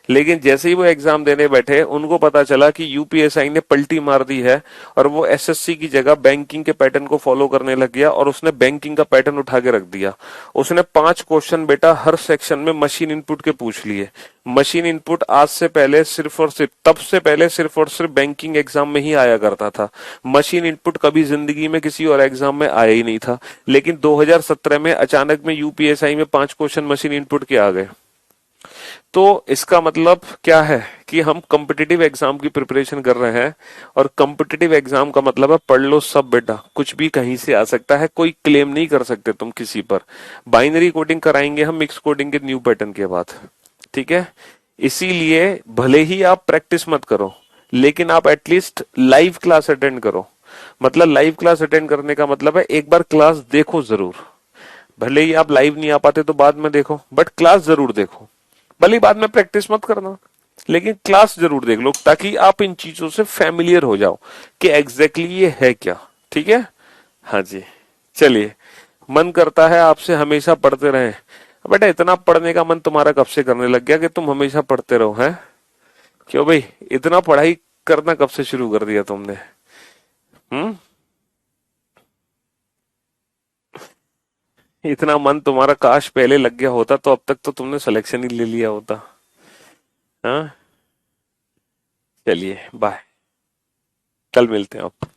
लेकिन जैसे ही वो एग्जाम देने बैठे, उनको पता चला कि यूपीएसआई ने पलटी मार दी है, और वो एसएससी की जगह बैंकिंग के पैटर्न को फॉलो करने लग गया, और उसने बैंकिंग का पैटर्न उठा के रख दिया। उसने 5 क्वेश्चन बेटा हर सेक्शन में मशीन इनपुट के पूछ लिए। मशीन इनपुट आज से पहले सिर्फ और सिर्फ, तब से पहले सिर्फ और सिर्फ बैंकिंग एग्जाम में ही आया करता था। मशीन इनपुट कभी जिंदगी में किसी और एग्जाम में आया ही नहीं था, लेकिन 2017 में अचानक में यूपीएसआई में 5 क्वेश्चन मशीन इनपुट के आ गए। तो इसका मतलब क्या है कि हम कॉम्पिटिटिव एग्जाम की प्रिपरेशन कर रहे हैं, और कॉम्पिटिटिव एग्जाम का मतलब है पढ़ लो सब बेटा, कुछ भी कहीं से आ सकता है, कोई क्लेम नहीं कर सकते तुम किसी पर। बाइनरी कोडिंग कराएंगे हम मिक्स कोडिंग के न्यू पैटर्न के बाद, ठीक है? इसीलिए भले ही आप प्रैक्टिस मत करो, लेकिन आप एटलीस्ट लाइव क्लास अटेंड करो। मतलब लाइव क्लास अटेंड करने का मतलब है एक बार क्लास देखो जरूर, भले ही आप लाइव नहीं आ पाते तो बाद में देखो, बट क्लास जरूर देखो। भले ही बाद में प्रैक्टिस मत करना, लेकिन क्लास जरूर देख लो, ताकि आप इन चीजों से फैमिलियर हो जाओ कि एग्जैक्टली ये है क्या। ठीक है? हाँ जी। चलिए, मन करता है आपसे हमेशा पढ़ते रहें। बेटा, इतना पढ़ने का मन तुम्हारा कब से करने लग गया कि तुम हमेशा पढ़ते रहो, हैं? क्यों भाई, इतना पढ़ाई करना कब से शुरू कर दिया तुमने? हम्म। इतना मन तुम्हारा काश पहले लग गया होता, तो अब तक तो तुमने सिलेक्शन ही ले लिया होता। हाँ। चलिए, बाय, कल मिलते हैं आप।